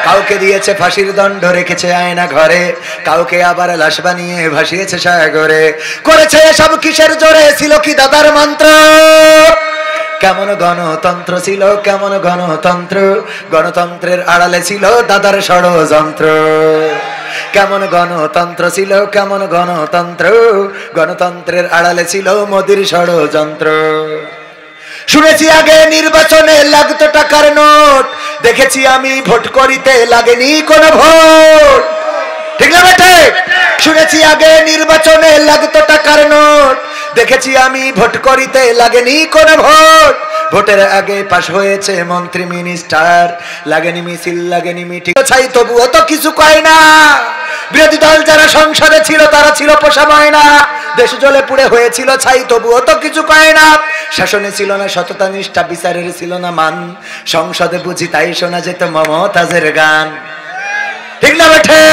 কাউকে দিয়েছে ফাঁসির দণ্ড, রেখেছে আয়না ঘরে, কাউকে আবার লাশ বানিয়ে ভাসিয়েছে সাগরে। করেছে এসব কিসের জোরে? ছিল কি দাদার মন্ত্র? কেমন গণতন্ত্র ছিল, কেমন গণতন্ত্র, গণতন্ত্রের আড়ালে ছিল দাদার ষড়যন্ত্র। কেমন গণতন্ত্র ছিল, কেমন গণতন্ত্র, গণতন্ত্রের আড়ালে ছিল মোদির ষড়যন্ত্র। শুনেছি আগে নির্বাচনে লাগতো টাকার নোট, দেখেছি আমি ভোট করিতে লাগেনি কোন ভোট। ঠিক না বেটে? শুনেছি আগে নির্বাচনে লাগতো টাকার নোট, দেখেছি আমি ভোট করিতে লাগেনি কোনো ভোট, ভোটের আগে পাশ হয়েছে মন্ত্রী মিনিস্টার, লাগেনি মিছিল লাগেনি মিটিং, চাই তবুও তো কিছু কয় না। বিরোধী দল যারা সংসদে ছিল তারা ছিল পোষা ময়না, দেশ জ্বলে পুড়ে হয়েছিল ছাই তবুও তো কিছু কয় না। শাসনে ছিল না সততা নিষ্ঠা, বিচারের ছিল না মান, সংসদে বুঝি তাই শোনা যেত মমতাজের গান। ঠিক না বেঠে?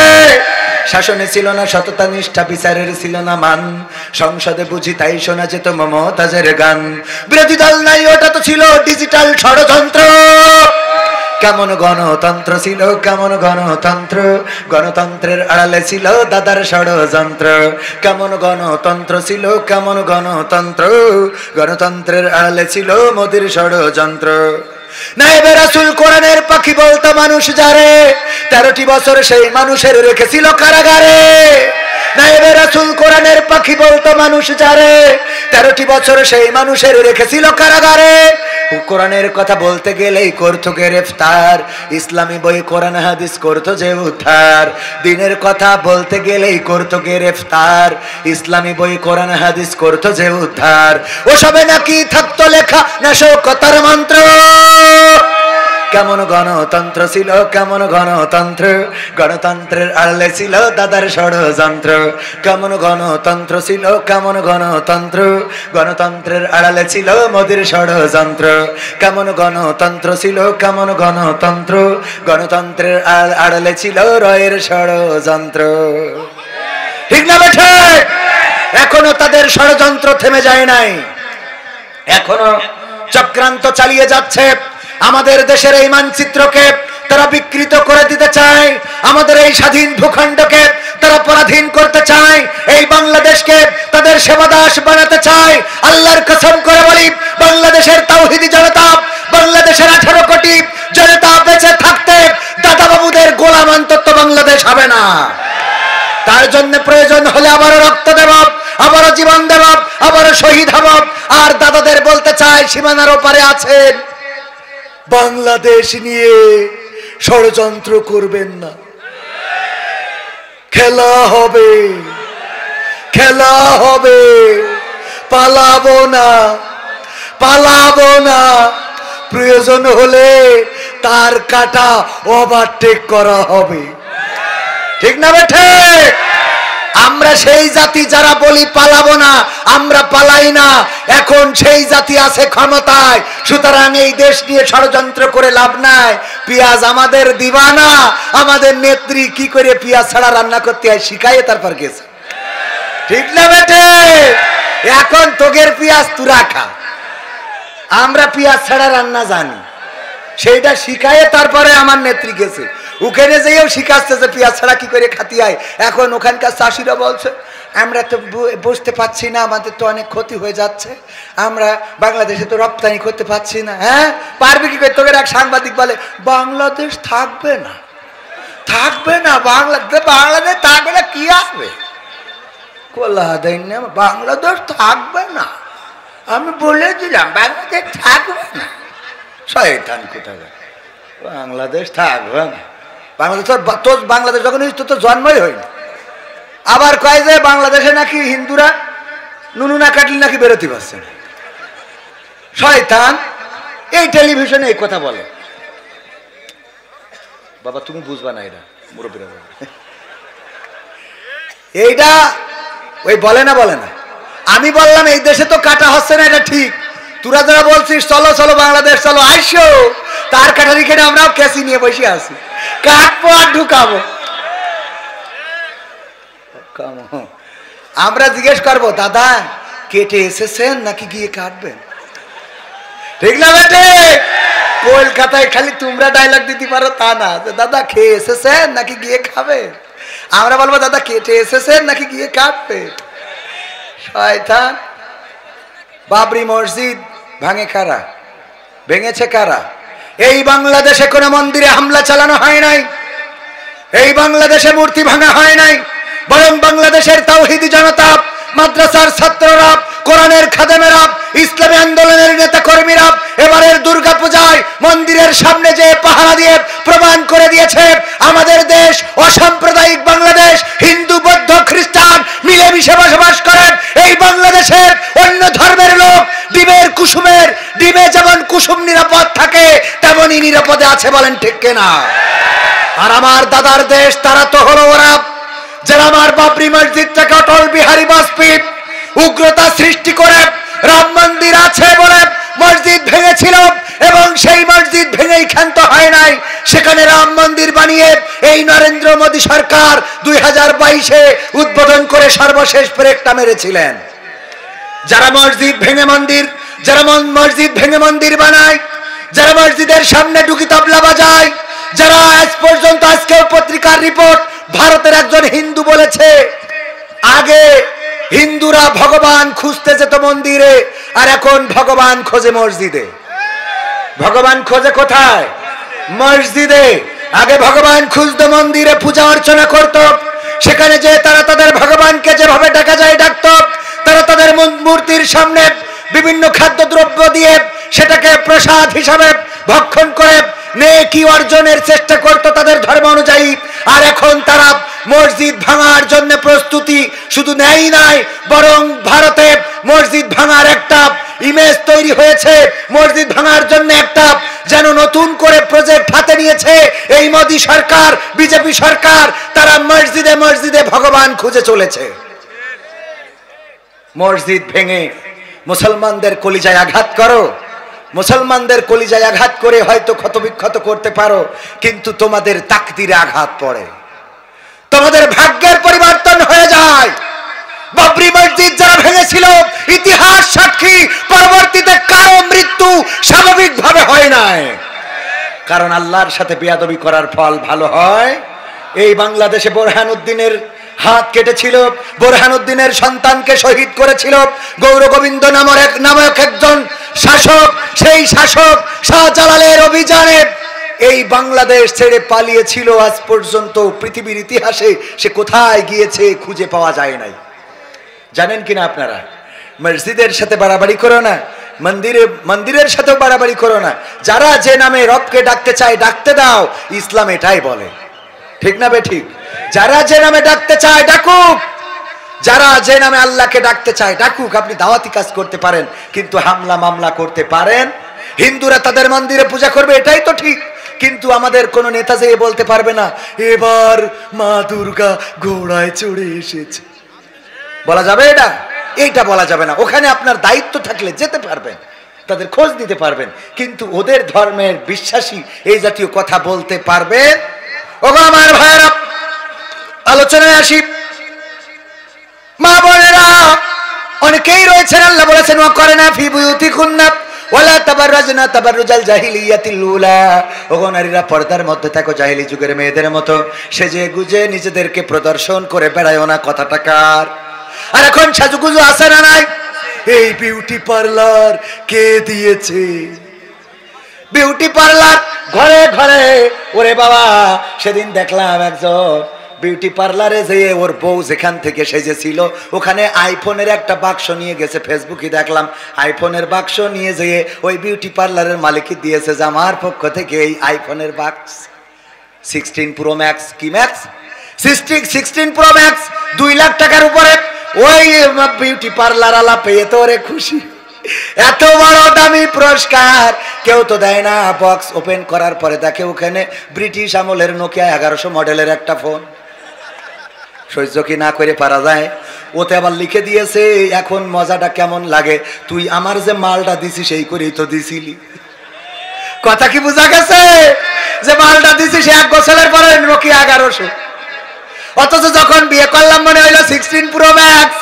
শাসনে ছিল না সততা নিষ্ঠা, বিচারের ছিল না মান, সংসদে বুঝি তাই শোনা যেত মমতাজের গান। বিরোধী দল নাই, ওটা তো ছিল ডিজিটাল ষড়যন্ত্র। কেমন গণতন্ত্র ছিল, কেমন গণতন্ত্র, গণতন্ত্রের আড়ালে ছিল দাদার ষড়যন্ত্র। কেমন গণতন্ত্র ছিল, কেমন গণতন্ত্র, গণতন্ত্রের আড়ালে ছিল মোদির ষড়যন্ত্র। নায়েবে রাসূল কোরআনের পাখি বলতো মানুষ যারে, 13টি বছর সেই মানুষের রেখেছিল কারাগারে। নায়েবে রাসূল কোরআনের পাখি বলতো মানুষ যারে, 13টি বছর সেই মানুষের রেখেছিল কারাগারে। কোরআনের কথা বলতে গেলেই করতো গ্রেফতার, ইসলামী বই কোরআন হাদিস করতো যে উদ্ধার। দিনের কথা বলতে গেলেই করতো গ্রেফতার, ইসলামী বই কোরআন হাদিস করতো যে উদ্ধার। ওসবে নাকি থাকতো লেখা নাশকতার মন্ত্র। কেমন গণতন্ত্র ছিল, কেমন গণতন্ত্র, গণতন্ত্রের আড়ালে ছিল দাদার ষড়যন্ত্র। কেমন গণতন্ত্র ছিল, কেমন গণতন্ত্র, গণতন্ত্রের আড়ালে ছিল মোদির ষড়যন্ত্র। কেমন গণতন্ত্র ছিল, কেমন গণতন্ত্র, গণতন্ত্রের আড়ালে ছিল রয়ের ষড়যন্ত্র। ঠিক না বেঠে? এখনো তাদের ষড়যন্ত্র থেমে যায় নাই, এখনো চক্রান্ত চালিয়ে যাচ্ছে। আমাদের দেশের এই মানচিত্রকে তারা বিকৃত করে দিতে চায়, আমাদের এই স্বাধীন ভূখণ্ডকে তারা পরাধীন করতে চায়, এই বাংলাদেশকে তাদের সেবাদাস বানাতে চায়। আল্লাহর কসম করে বলি, বাংলাদেশের তাওহীদি জনতা, বাংলাদেশের 18 কোটি জনতা বেঁচে থাকতে দাদা বাবুদের গোলাম অন্তত বাংলাদেশ হবে না। তার জন্য প্রয়োজন হলে আবারও রক্ত দেব, আবারও জীবন দেব, আবারও শহীদ হব। আর দাদাদের বলতে চাই, সীমানার ওপারে আছেন, বাংলাদেশ নিয়ে ষড়যন্ত্র করবেন না। খেলা হবে, খেলা হবে, পালাবো না, পালাবো না। প্রয়োজন হলে তার কাটা ওভারটেক করা হবে। ঠিক না বেঠে? আমরা সেই জাতি যারা বলি পালাবো না, আমরা পালাই না। এখন সেই জাতি আছে ক্ষমতায়, সুতরাং এই দেশ নিয়ে ষড়যন্ত্র করে লাভ নাই। পেঁয়াজ আমাদের দিবানা, আমাদের নেত্রী কি করে পেঁয়াজ ছাড়া রান্না করতে হয় শিখাইয়ে তারপর গেছে। ঠিক না বেটে? এখন তোগের পেঁয়াজ তুরা খা, আমরা পেঁয়াজ ছাড়া রান্না জানি, সেইটা শিখাইয়ে তারপরে আমার নেত্রী গেছে। ওখানে যেও শিখাচ্ছে যে পেঁয়াজ ছাড়া কি করে খাতি হয়। এখন ওখানকার চাষিরা বলছে, আমরা তো বুঝতে পারছি না, আমাদের তো অনেক ক্ষতি হয়ে যাচ্ছে, আমরা বাংলাদেশে তো রপ্তানি করতে পারছি না। হ্যাঁ পারবে কি করে? তোকে এক সাংবাদিক বলে বাংলাদেশ থাকবে না, থাকবে না, বাংলাদেশ থাকবে না, কি আসবে? কোলা দেন না, বাংলাদেশ থাকবে না, আমি বলে দিলাম বাংলাদেশ থাকবে না। শয়তান কোথায়, বাংলাদেশ থাকবে না। বাংলাদেশ তোর বাংলাদেশ যখন তো জন্মই হয়নি। আবার কয় যে বাংলাদেশে নাকি হিন্দুরা নুনু না কাটলে নাকি বেরোতে পারছে না। শয়তান এই টেলিভিশনে এই কথা বলে। বাবা তুমি বুঝবা না, এরা মুরব্বীরা বলে এইটা ওই বলে না, বলে না। আমি বললাম এই দেশে তো কাটা হচ্ছে না, এটা ঠিক। তোরা যারা বলছিস চলো চলো বাংলাদেশ চলো, আইসো, তার কাটারি কেটে আমরাও ক্যাসি নিয়ে বসে আছি, কাটবো আর ঢুকাবো। আমরা জিজ্ঞেস করবো, দাদা কেটে এসেছেন নাকি গিয়ে কাটবেন? ঠিক না বেটে? কলকাতায় খালি তোমরা ডায়লগ দিতে পারো তা না, দাদা খেয়ে এসেছেন নাকি গিয়ে খাবেন? আমরা বলবো দাদা কেটে এসেছেন নাকি গিয়ে কাটবেন। শয়তান। বাবরি মসজিদ ভাঙে কারা? ভেঙেছে কারা? এই বাংলাদেশে কোনো মন্দিরে হামলা চালানো হয় নাই, এই বাংলাদেশে মূর্তি ভাঙা হয় নাই, বরং বাংলাদেশের তাওহীদি জনতা, মাদ্রাসার ছাত্ররা, কোরআনের খাদেমেরা, ইসলামী আন্দোলনের নেতা কর্মীরা এবারের দুর্গাপূজায় মন্দিরের সামনে যে পাহারা দিয়ে প্রমাণ করে দিয়েছে আমাদের দেশ অসাম্প্রদায়িক বাংলাদেশ, হিন্দু বৌদ্ধ খ্রিস্টান মিলেমিশে বসবাস করেন। এই বাংলাদেশের থাকে তেমনই নিরাপদে আছে, বলেন ঠিক কিনা? আর আমার দাদার দেশ তারা তো হলো ওরা যারা আমার বাবরি মসজিদটাকে অটল বিহারী বাজপেয়ী উগ্রতা সৃষ্টি করে রাম মন্দির আছে বলে মসজিদ ভেঙেছিল, এবং সেই মসজিদ ভেঙেই ক্ষান্ত হয় নাই, সেখানে রাম মন্দির বানিয়ে এই নরেন্দ্র মোদী সরকার 2022-এ উদ্বোধন করে সর্বশেষ ব্রেকটা মেরেছিলেন। যারা মসজিদ ভেঙে মন্দির বানায়, যারা মসজিদের সামনে ডুকি তবলা বাজায়, যারা আজ পর্যন্ত, আজকের পত্রিকার রিপোর্ট, ভারতের একজন হিন্দু বলেছে আগে হিন্দুরা ভগবান খুঁজতে যেত মন্দিরে, আর এখন ভগবান খোঁজে মসজিদে। ভগবান খোঁজে কোথায়? মসজিদে। আগে ভগবান খুঁজতো মন্দিরে, পূজা অর্চনা করত, সেখানে যে তারা তাদের ভগবানকে যেভাবে ডাকা যায় ডাকত, তারা তাদের মূর্তির সামনে বিভিন্ন খাদ্যদ্রব্য দিয়ে সেটাকে প্রসাদ হিসাবে ভক্ষণ করে নেকি অর্জনের চেষ্টা করত তাদের ধর্ম অনুযায়ী। আর এখন তারা মসজিদ ভাঙার জন্য প্রস্তুতি শুধু নেই নাই, বরং ভারতে মসজিদ ভাঙার একটা ইমেজ তৈরি হয়েছে, মসজিদ ভাঙার জন্য একটা যেন নতুন করে প্রজেক্ট হাতে নিয়েছে এই মোদী সরকার, বিজেপি সরকার। তারা মসজিদে মসজিদে ভগবান খুঁজে চলেছে। মসজিদ ভেঙে মুসলমানদের কলিজায় আঘাত করো, মুসলমানদের কলিজায় আঘাত করে হয়তো ক্ষতবিক্ষত করতে পারো, কিন্তু তোমাদের তাকদিরে আঘাত পড়ে, তোমাদের ভাগ্যের পরিবর্তন হয়ে যায়। বাবরি মসজিদ যারা ভেঙেছিল ইতিহাস সাক্ষী, পরবর্তীতে কারো মৃত্যু স্বাভাবিকভাবে হয় নাই, কারণ আল্লাহর সাথে বেয়াদবি করার ফল ভালো হয়। এই বাংলাদেশে বোরহানুদ্দিনের হাত কেটেছিল, বোরহানুদ্দিনের সন্তানকে শহীদ করেছিল গৌর গোবিন্দ নামক একজন শাসক। সেই শাসক শাহজালালের অভিযানে এই বাংলাদেশ ছেড়ে পালিয়েছিল। আজ পর্যন্ত পৃথিবীর ইতিহাসে সে কোথায় গিয়েছে খুঁজে পাওয়া যায় নাই। জানেন কিনা আপনারা? মসজিদের সাথে বাড়াবাড়ি করো না, মন্দিরের সাথেও বাড়াবাড়ি করো না। যারা যে নামে রবকে ডাকতে চায় ডাকতে দাও, ইসলাম এটাই বলে, ঠিক না বেঠিক? যারা যে নামে ডাকতে চায় ডাকুক, যারা যে নামে আল্লাহকে ডাকতে চায় ডাকুক। আপনি দাওয়াতি কাজ করতে পারেন, কিন্তু হামলা মামলা করতে পারেন। হিন্দুরা তাদের মন্দিরে পূজা করবে, এটাই তো ঠিক, কিন্তু আমাদের কোনো নেতা যেয়ে বলতে পারবে না এবার মা দুর্গা ঘোড়ায় চড়ে এসেছে। বলা যাবে এটা? এইটা বলা যাবে না। ওখানে আপনার দায়িত্ব থাকলে যেতে পারবেন, তাদের খোঁজ নিতে পারবেন, কিন্তু ওদের ধর্মের বিশ্বাসী এই জাতীয় কথা বলতে পারবেন? ওগো আমার ভাইয়েরা, আলোচনায় আসি। মা বোনেরা অনেকেই রয়েছেন, আল্লাহ বলেছেন ওয়া করনা ফি বুয়ুতিকুন্না ওয়ালা তাবাররাজনা তাবাররুজাল জাহিলিয়াতিল উলা। ওগো নারীরা, পর্দার মধ্যে থাকো, জাহিলি যুগের মেয়েদের মতো সেজে গুজে নিজেদেরকে প্রদর্শন করে বেড়ায়ও না। কথাটা কার? আর এখন সাজুগুজু আছে না নাই? এই বিউটি পার্লার কে দিয়েছে? বিউটি পার্লার ঘরে ঘরে। ওরে বাবা, সেদিন দেখলাম একজন বিউটি পার্লারে যেয়ে ওর বউ যেখান থেকে সেজেছিল ওখানে আইফোনের একটা বাক্স নিয়ে গেছে। ফেসবুকে দেখলাম আইফোনের বাক্স নিয়ে যেয়ে ওই বিউটি পার্লারের মালিকই দিয়েছে যে আমার পক্ষ থেকে এই আইফোনের বাক্স 16 প্রো ম্যাক্স। কি ম্যাক্স? 16 প্রো ম্যাক্স, 2 লাখ টাকার উপরে। ওই বিউটি পার্লার আলা পেয়ে তো ওরে খুশি। এত বড় দামি পুরস্কার কেউ তো দেয় না। বক্স ওপেন করার পরে দেখে ওখানে ব্রিটিশ আমলের নোকিয়া 1100 মডেলের একটা ফোন। সহ্য কি না করে পারা যায়? ওতে আবার লিখে দিয়েছে এখন মজাটা কেমন লাগে, তুই আমার যে মালটা দিছি সেই করেই তো দিছিলি। কথা কি বোঝা গেছে? যে মালটা দিছি সে 1 বছরের পরে নোকিয়া 1100। অথচ যখন বিয়ে করলাম মনে হইলো 16 pro max,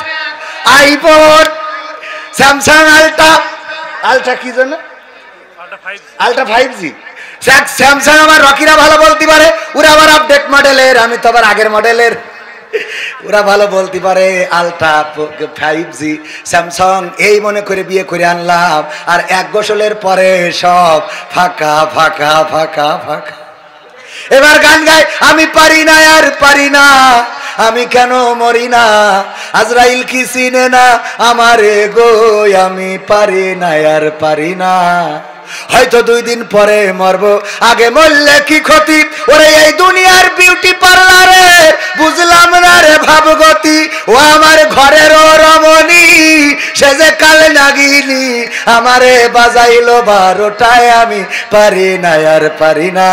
iPhone, Samsung ultra কি জন্য আলট্রা 5G। স্যামসাং আমার রকিরা ভালো বলতে পারে, ওরা আবার আপডেট মডেলের, আমি তো আবার আগের মডেলের। ওরা ভালো বলতে পারে আলট্রা 5G স্যামসাং এই মনে করে বিয়ে করে আনলাম। আর 1 বছরের পরে সব ফাঁকা ফাঁকা ফাঁকা ফাঁকা। এবার গান গায়, আমি পারি না আর পারি না, আমি কেন মরি না, আজরাইল কি চিনে না আমারে গো, আমি পারি না আর পারি না। হয়তো 2 দিন পরে মরবো, আগে মরলে কি ক্ষতি? ওরে এই দুনিয়ার বিউটি পার্লারে বুঝলাম না রে ভাবগতি, ও আমার ঘরের রমণী সে যে কাল নাগিনী, আমারে বাজাইলো 12টায়, আমি পারি না আর পারি না।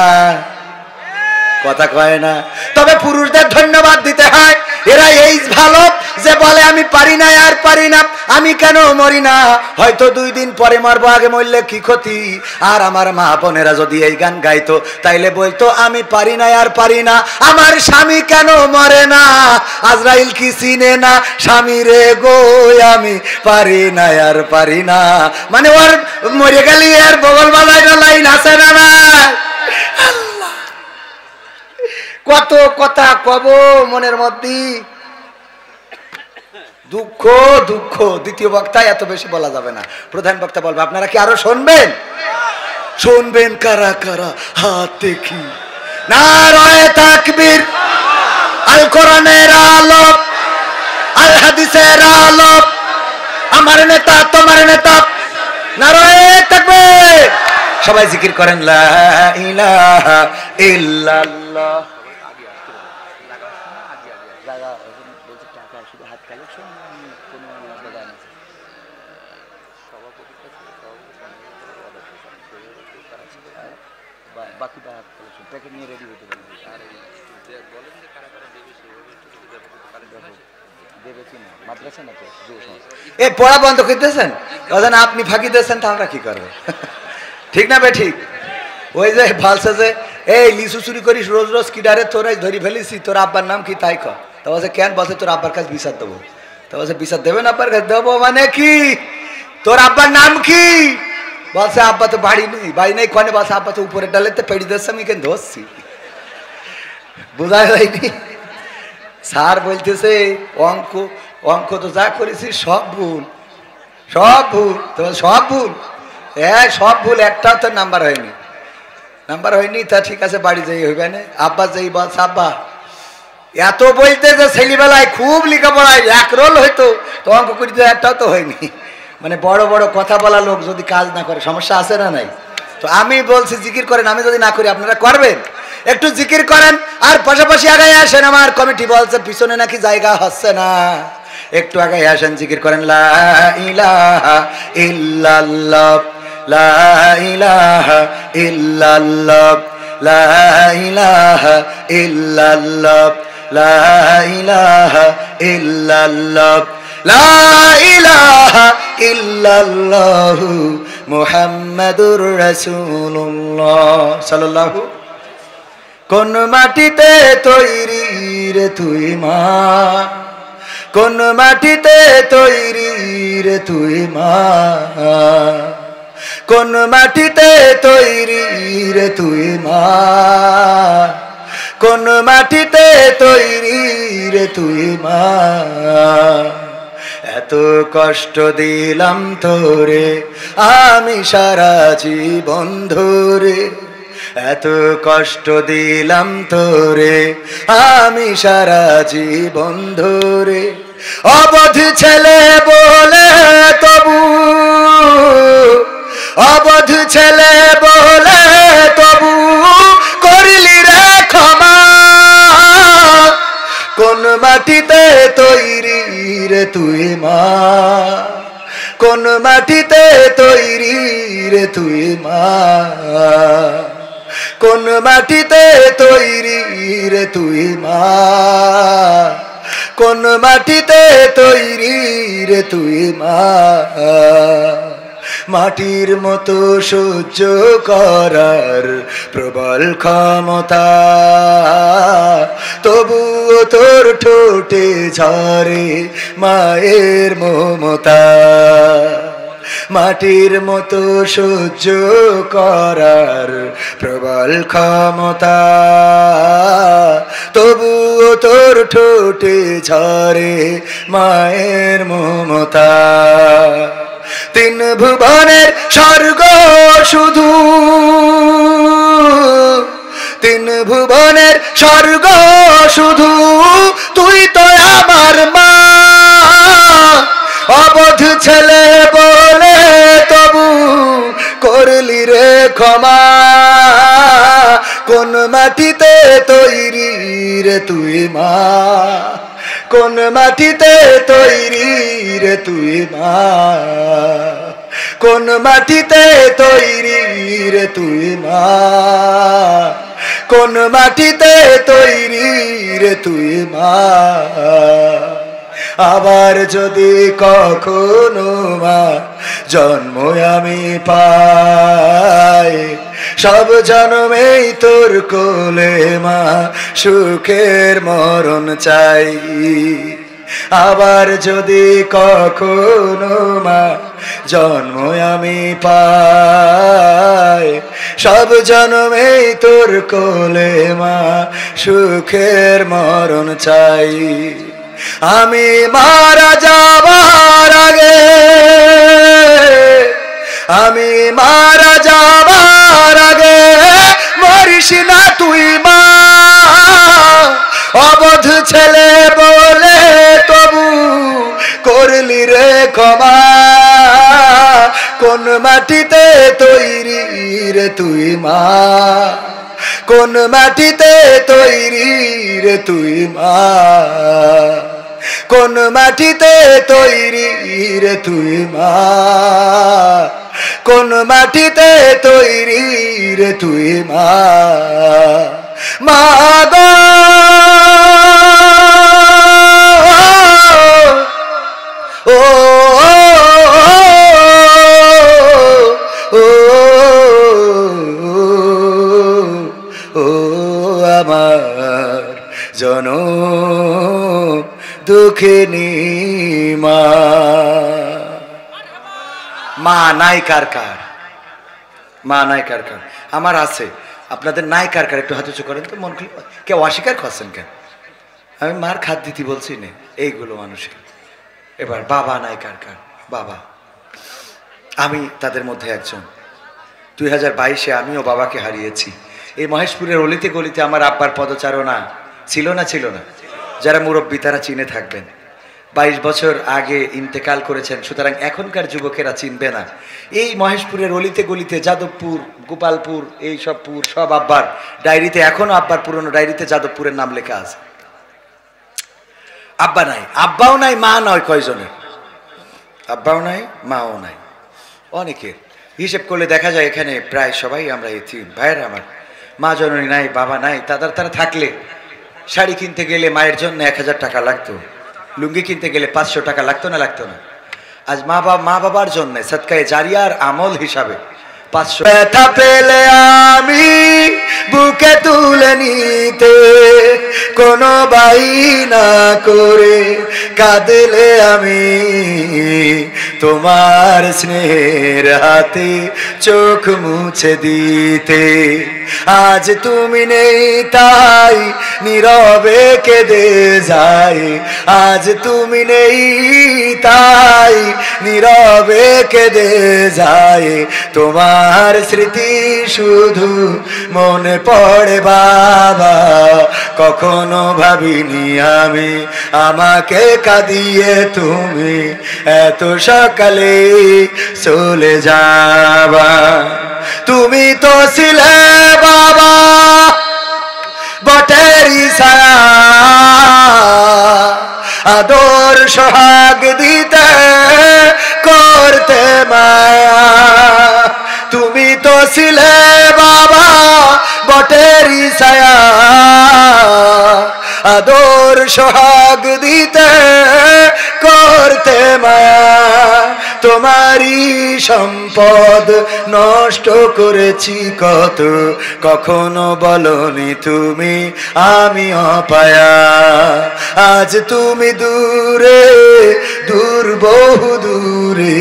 কথা কয় না। তবে পুরুষদের ধন্যবাদ দিতে হয়, এরা এই ভালো যে বলে আমি পারি না আর পারি না, আমি কেন মরি না, হয়তো 2 দিন পরে মরবো, আগে মরলে কি ক্ষতি। আর আমার মা বোনেরা যদি এই গান গাইতো তাইলে বলতো আমি পারি না আর পারি না, আমার স্বামী কেন মরে না, আজরাইল কি চিনে না স্বামী রে গো, আমি পারি না আর পারি না। মানে ওর মরে গেলি আর বগল বাজায় না লাইন আছে না না। কত কথা কব মনের মধ্যে, দুঃখ দুঃখ। দ্বিতীয় বক্তায় এত বেশি বলা যাবে না, প্রধান বক্তা বলবে। আপনারা কি আরো শুনবেন? শুনবেন কারা কারা? হাত দেখি। নারায়ে তাকবীর, আল কোরআনের আলো, আল হাদিসের আলো, আমার নেতা তোমার নেতা, নারায়ে তাকবীর। সবাই জিকির করেন লা ইলাহা ইল্লাল্লাহ। পড়া বন্ধ করতেছেন, আপনি ফাঁকি দিয়েছেন, তা আমরা কি করবো? ঠিক না বে ঠিক? ওই যে ভালসে যে এই লিচু চুরি করিস রোজ রোজ, কিডারে তোরাই ধরি ফেলিছি, তোর আব্বার নাম কি তাই কর। তা বলছে কেন? বলছে তোর আব্বার কাছে বিচার দেবো। তা বলছে বিচার দেবেন আব্বার কাছে? দেবো মানে কি? তোর আব্বার নাম কি? বলছে আব্বা তো বাড়ি নেই, বাড়ি নেই কনে? বলছে আব্বা তো উপরে ডালেতে পেড়ি দিচ্ছে, আমি কেন ধরছি। বোঝা যায়নি? স্যার বলতেছে অঙ্ক অঙ্ক তো যা করেছি সব ভুল, সব ভুল। তোমার সব ভুল? হ্যাঁ সব ভুল, একটাও তো নাম্বার হয়নি। নাম্বার হয়নি, তা ঠিক আছে বাড়ি যাই হইবে না। আব্বা যাই বলছে আব্বা এত বলতে যে ছেলেবেলায় খুব লেখাপড়ায় 1 রোল হইতো, তো অঙ্ক করিতে একটাও তো হয়নি। মানে বড় বড় কথা বলা লোক যদি কাজ না করে সমস্যা আছে না নাই? তো আমি বলছি জিকির করেন, আমি যদি না করি আপনারা করবেন? একটু জিকির করেন আর পাশাপাশি আগায় আসেন। আমার কমিটি বলছে পিছনে নাকি জায়গা হচ্ছে না, একটু আগায় আসেন, জিকির করেন লা ইলাহা ইল্লাল্লাহ, লা ইলাহা ইল্লাল্লাহ, লা ইলাহা ইল্লাল্লাহ, লা ইলাহা ইল্লাল্লাহ, লা ইলাহা ইল্লাল্লাহ মুহাম্মাদুর রাসূলুল্লাহ সাল্লাল্লাহু। কোন মাটিতে তৈরি রে তুই মা, কোন মাটিতে তৈরি রে তুই মা, কোন মাটিতে তৈরি রে তুই মা, কোন মাটিতে তৈরি রে তুই মা। এত কষ্ট দিলাম তোরে আমি সারা জীবন ধরে, এত কষ্ট দিলাম তোরে আমি সারা জীবন ধরে। অবধ ছেলে বলে তবু, অবধ ছেলে বলে তবু করলি রে ক্ষমা। কোন মাটিতে তৈরি রে তুই মা, কোন মাটিতে তৈরি রে তুই মা, কোন মাটিতে তৈরি রে তুই মা, কোন মাটিতে তৈরি রে তুই মা। মাটির মতো সহ্য করার প্রবল ক্ষমতা, তবুও তোর ঠোঁটে ঝরে মায়ের মমতা। মাটির মতো সহ্য করার প্রবল ক্ষমতা, তবুও তোর ঠোঁটে ঝরে মায়ের মমতা। 3 ভুবনের স্বর্গ শুধু, 3 ভুবনের স্বর্গ শুধু তুই তো আমার মা। অবধ ছেলে বলে তবু করলি ক্ষমা কোন মাটিতে তৈরি রে তুই মা কোন মাটিতে তৈরি রে তুই মা কোন মাটিতে তৈরি রে তুই মা কোন মাটিতে তৈরি রে তুই মা আবার যদি কখনো মা জন্ম আমি পাই সব জন্মেই তোর কোলে মা সুখের মরণ চাই আবার যদি কখনো মা জন্ম আমি পাই সব জন্মেই তোর কোলে মা সুখের মরণ চাই আমি মারা যাবার আগে আমি মারা যাবার আগে মরিস না তুই মা অবধ ছেলে বলে তবু করলি রে ক্ষমা কোন মাটিতে তৈরি রে তুই মা কোন মাটিতে তৈরি রে তুই মা কোন মাটিতে তৈরি রে তুই মা কোন মাটিতে তৈরি রে তুই মা মা গো ও আমার জনম দুঃখিনী মা মা নাই কার কার মা নাই কার কার আমার আছে আপনাদের নাই কার কার একটু হাত উঁচু করেন তো মন খুলে কেউ অস্বীকার করছেন কেন আমি মার খাদ দিতে বলছি না এইগুলো মানুষের এবার বাবা নাই কার কার বাবা আমি তাদের মধ্যে একজন 2022-এ আমিও বাবাকে হারিয়েছি এই মহেশপুরের অলিতে গলিতে আমার আব্বার পদচারণা ছিল না যারা মুরব্বী তারা চিনে থাকবেন 22 বছর আগে ইন্তেকাল করেছেন সুতরাং এখনকার যুবকেরা চিনবে না এই মহেশপুরের অলিতে গলিতে যাদবপুর গোপালপুর এই সব পুর সব আব্বার ডায়েরিতে এখনো আব্বার পুরনো ডায়েরিতে যাদবপুরের নাম লেখা আছে আব্বা নাই আব্বাও নাই মা নয় কয়জনের আব্বাও নাই মাও নাই অনেকের হিসেব করলে দেখা যায় এখানে প্রায় সবাই আমরা এতিম ভাইয়েরা আমার মা জননী নাই বাবা নাই তারা থাকলে শাড়ি কিনতে গেলে মায়ের জন্য 1000 টাকা লাগতো লুঙ্গি কিনতে গেলে 500 টাকা লাগতো না আজ মা বাবার জন্য সদকায়ে জারিয়ার আমল হিসাবে 500 ব্যথা পেলে আমি বুকে তুলে নিতে কোনো বায়না করে কাঁদলে আমি তোমার স্নেহের হাতে চোখ মুছে দিতে আজ তুমি নেই তাই নীরবে কেঁদে যাই আজ তুমি নেই তাই নীরবে কেঁদে যাই তোমার স্মৃতি শুধু মনে পড়ে বাবা কখনো ভাবিনি আমি আমাকে কাঁদিয়ে তুমি এত সকালে চলে যাবা তুমি তো ছিলে বাবা বটেরই ছায়া আদর সোহাগ দিতে করতে মায়া তুমি তো ছিলে বাবা বটেরই ছায়া আদর সোহাগ দিতে করতে মায়া তোমারই সম্পদ নষ্ট করেছি কত কখনো বলনি তুমি আমি অপায়া আজ তুমি দূরে দূর বহু দূরে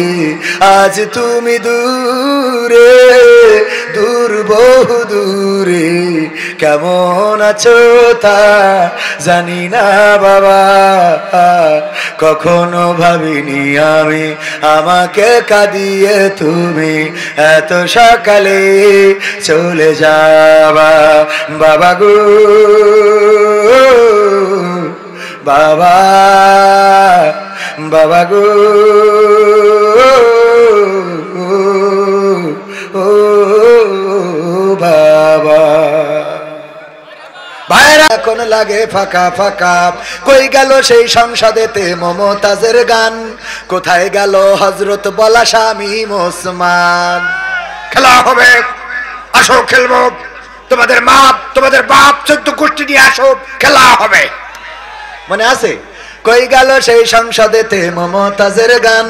আজ তুমি দূরে দূর বহু দূরে কেমন আছো তা জানি না বাবা কখনো ভাবিনি আমি আমাকে কাঁদিয়ে তুমি এত সকালে চলে যাবা বাবা গো বাবা বাবা গো ও বাবা। ভাইরা এখন লাগে ফাঁকা ফাঁকা, কই গেল সেই সংসদেতে মমতাজের গান, কোথায় গেল হযরত বলা শামীম ওসমান। খেলা হবে, আসো খেলবো, তোমাদের বাপ 14 গোষ্ঠী নিয়ে আসো, খেলা হবে। মনে আছে? কই গেল সেই সংসদেতে মমতাজের গান,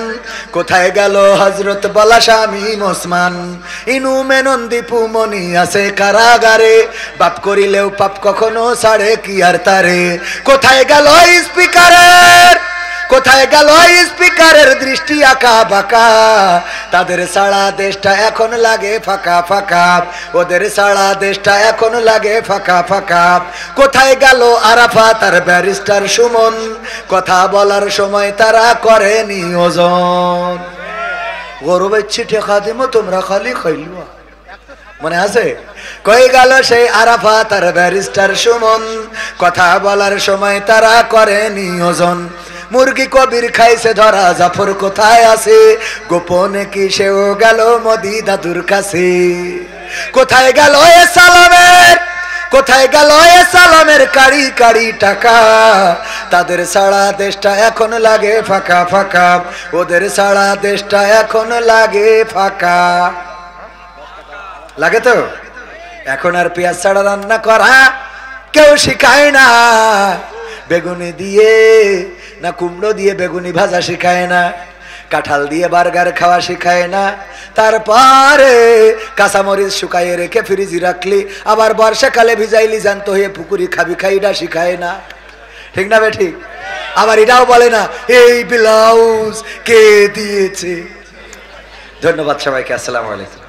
কোথায় গেল হযরত বলা শামীম ওসমান। ইনু মেনন দীপু মনি আছে কারাগারে, বাপ করিলেও পাপ কখনো ছাড়ে কি আর তারে। কোথায় গেল স্পিকারের দৃষ্টি আঁকা বাঁকা, তাদের সারা দেশটা এখন লাগে ফাঁকা ফাঁকা, ওদের সারা দেশটা এখন লাগে ফাঁকা ফাঁকা। কোথায় গেল আরাফাত আর ব্যারিস্টার সুমন, কথা বলার সময় তারা করে নিয়োজন। গরবের ছিটে খাদিমো তোমরা খালি খাইলুয়া। মনে আছে? কই গেল সেই আরাফাত আর ব্যারিস্টার সুমন, কথা বলার সময় তারা করে নিয়োজন। মুরগি কবির খাইছে ধরা, জাফর কোথায় আছে, গোপনে কি সেও গেল মোদি দাদুর কাছে। কোথায় গেল এ সালামের কাড়ি কাড়ি টাকা, তাদের সারা দেশটা এখন লাগে ফাঁকা ফাঁকা, ওদের সারা দেশটা এখন লাগে ফাঁকা। লাগে তো? এখন আর পেঁয়াজ ছাড়া রান্না করা কেউ শিখায় না, বেগুনি দিয়ে না কুমড়ো দিয়ে বেগুনি ভাজা শিখায় না, কাঁঠাল দিয়ে বার্গার খাওয়া শিখায় না, তারপরে কাঁচামরিচ শুকাইয়ে রেখে ফ্রিজে রাখলি আবার বর্ষাকালে ভিজাইলি জ্যান্ত হয়ে পুকুরি খাবি খাইটা শিখায় না। ঠিক না বেঠিক? আবার এটাও বলে না এই ব্লাউজ কে দিয়েছে। ধন্যবাদ সবাইকে, আসসালামু আলাইকুম।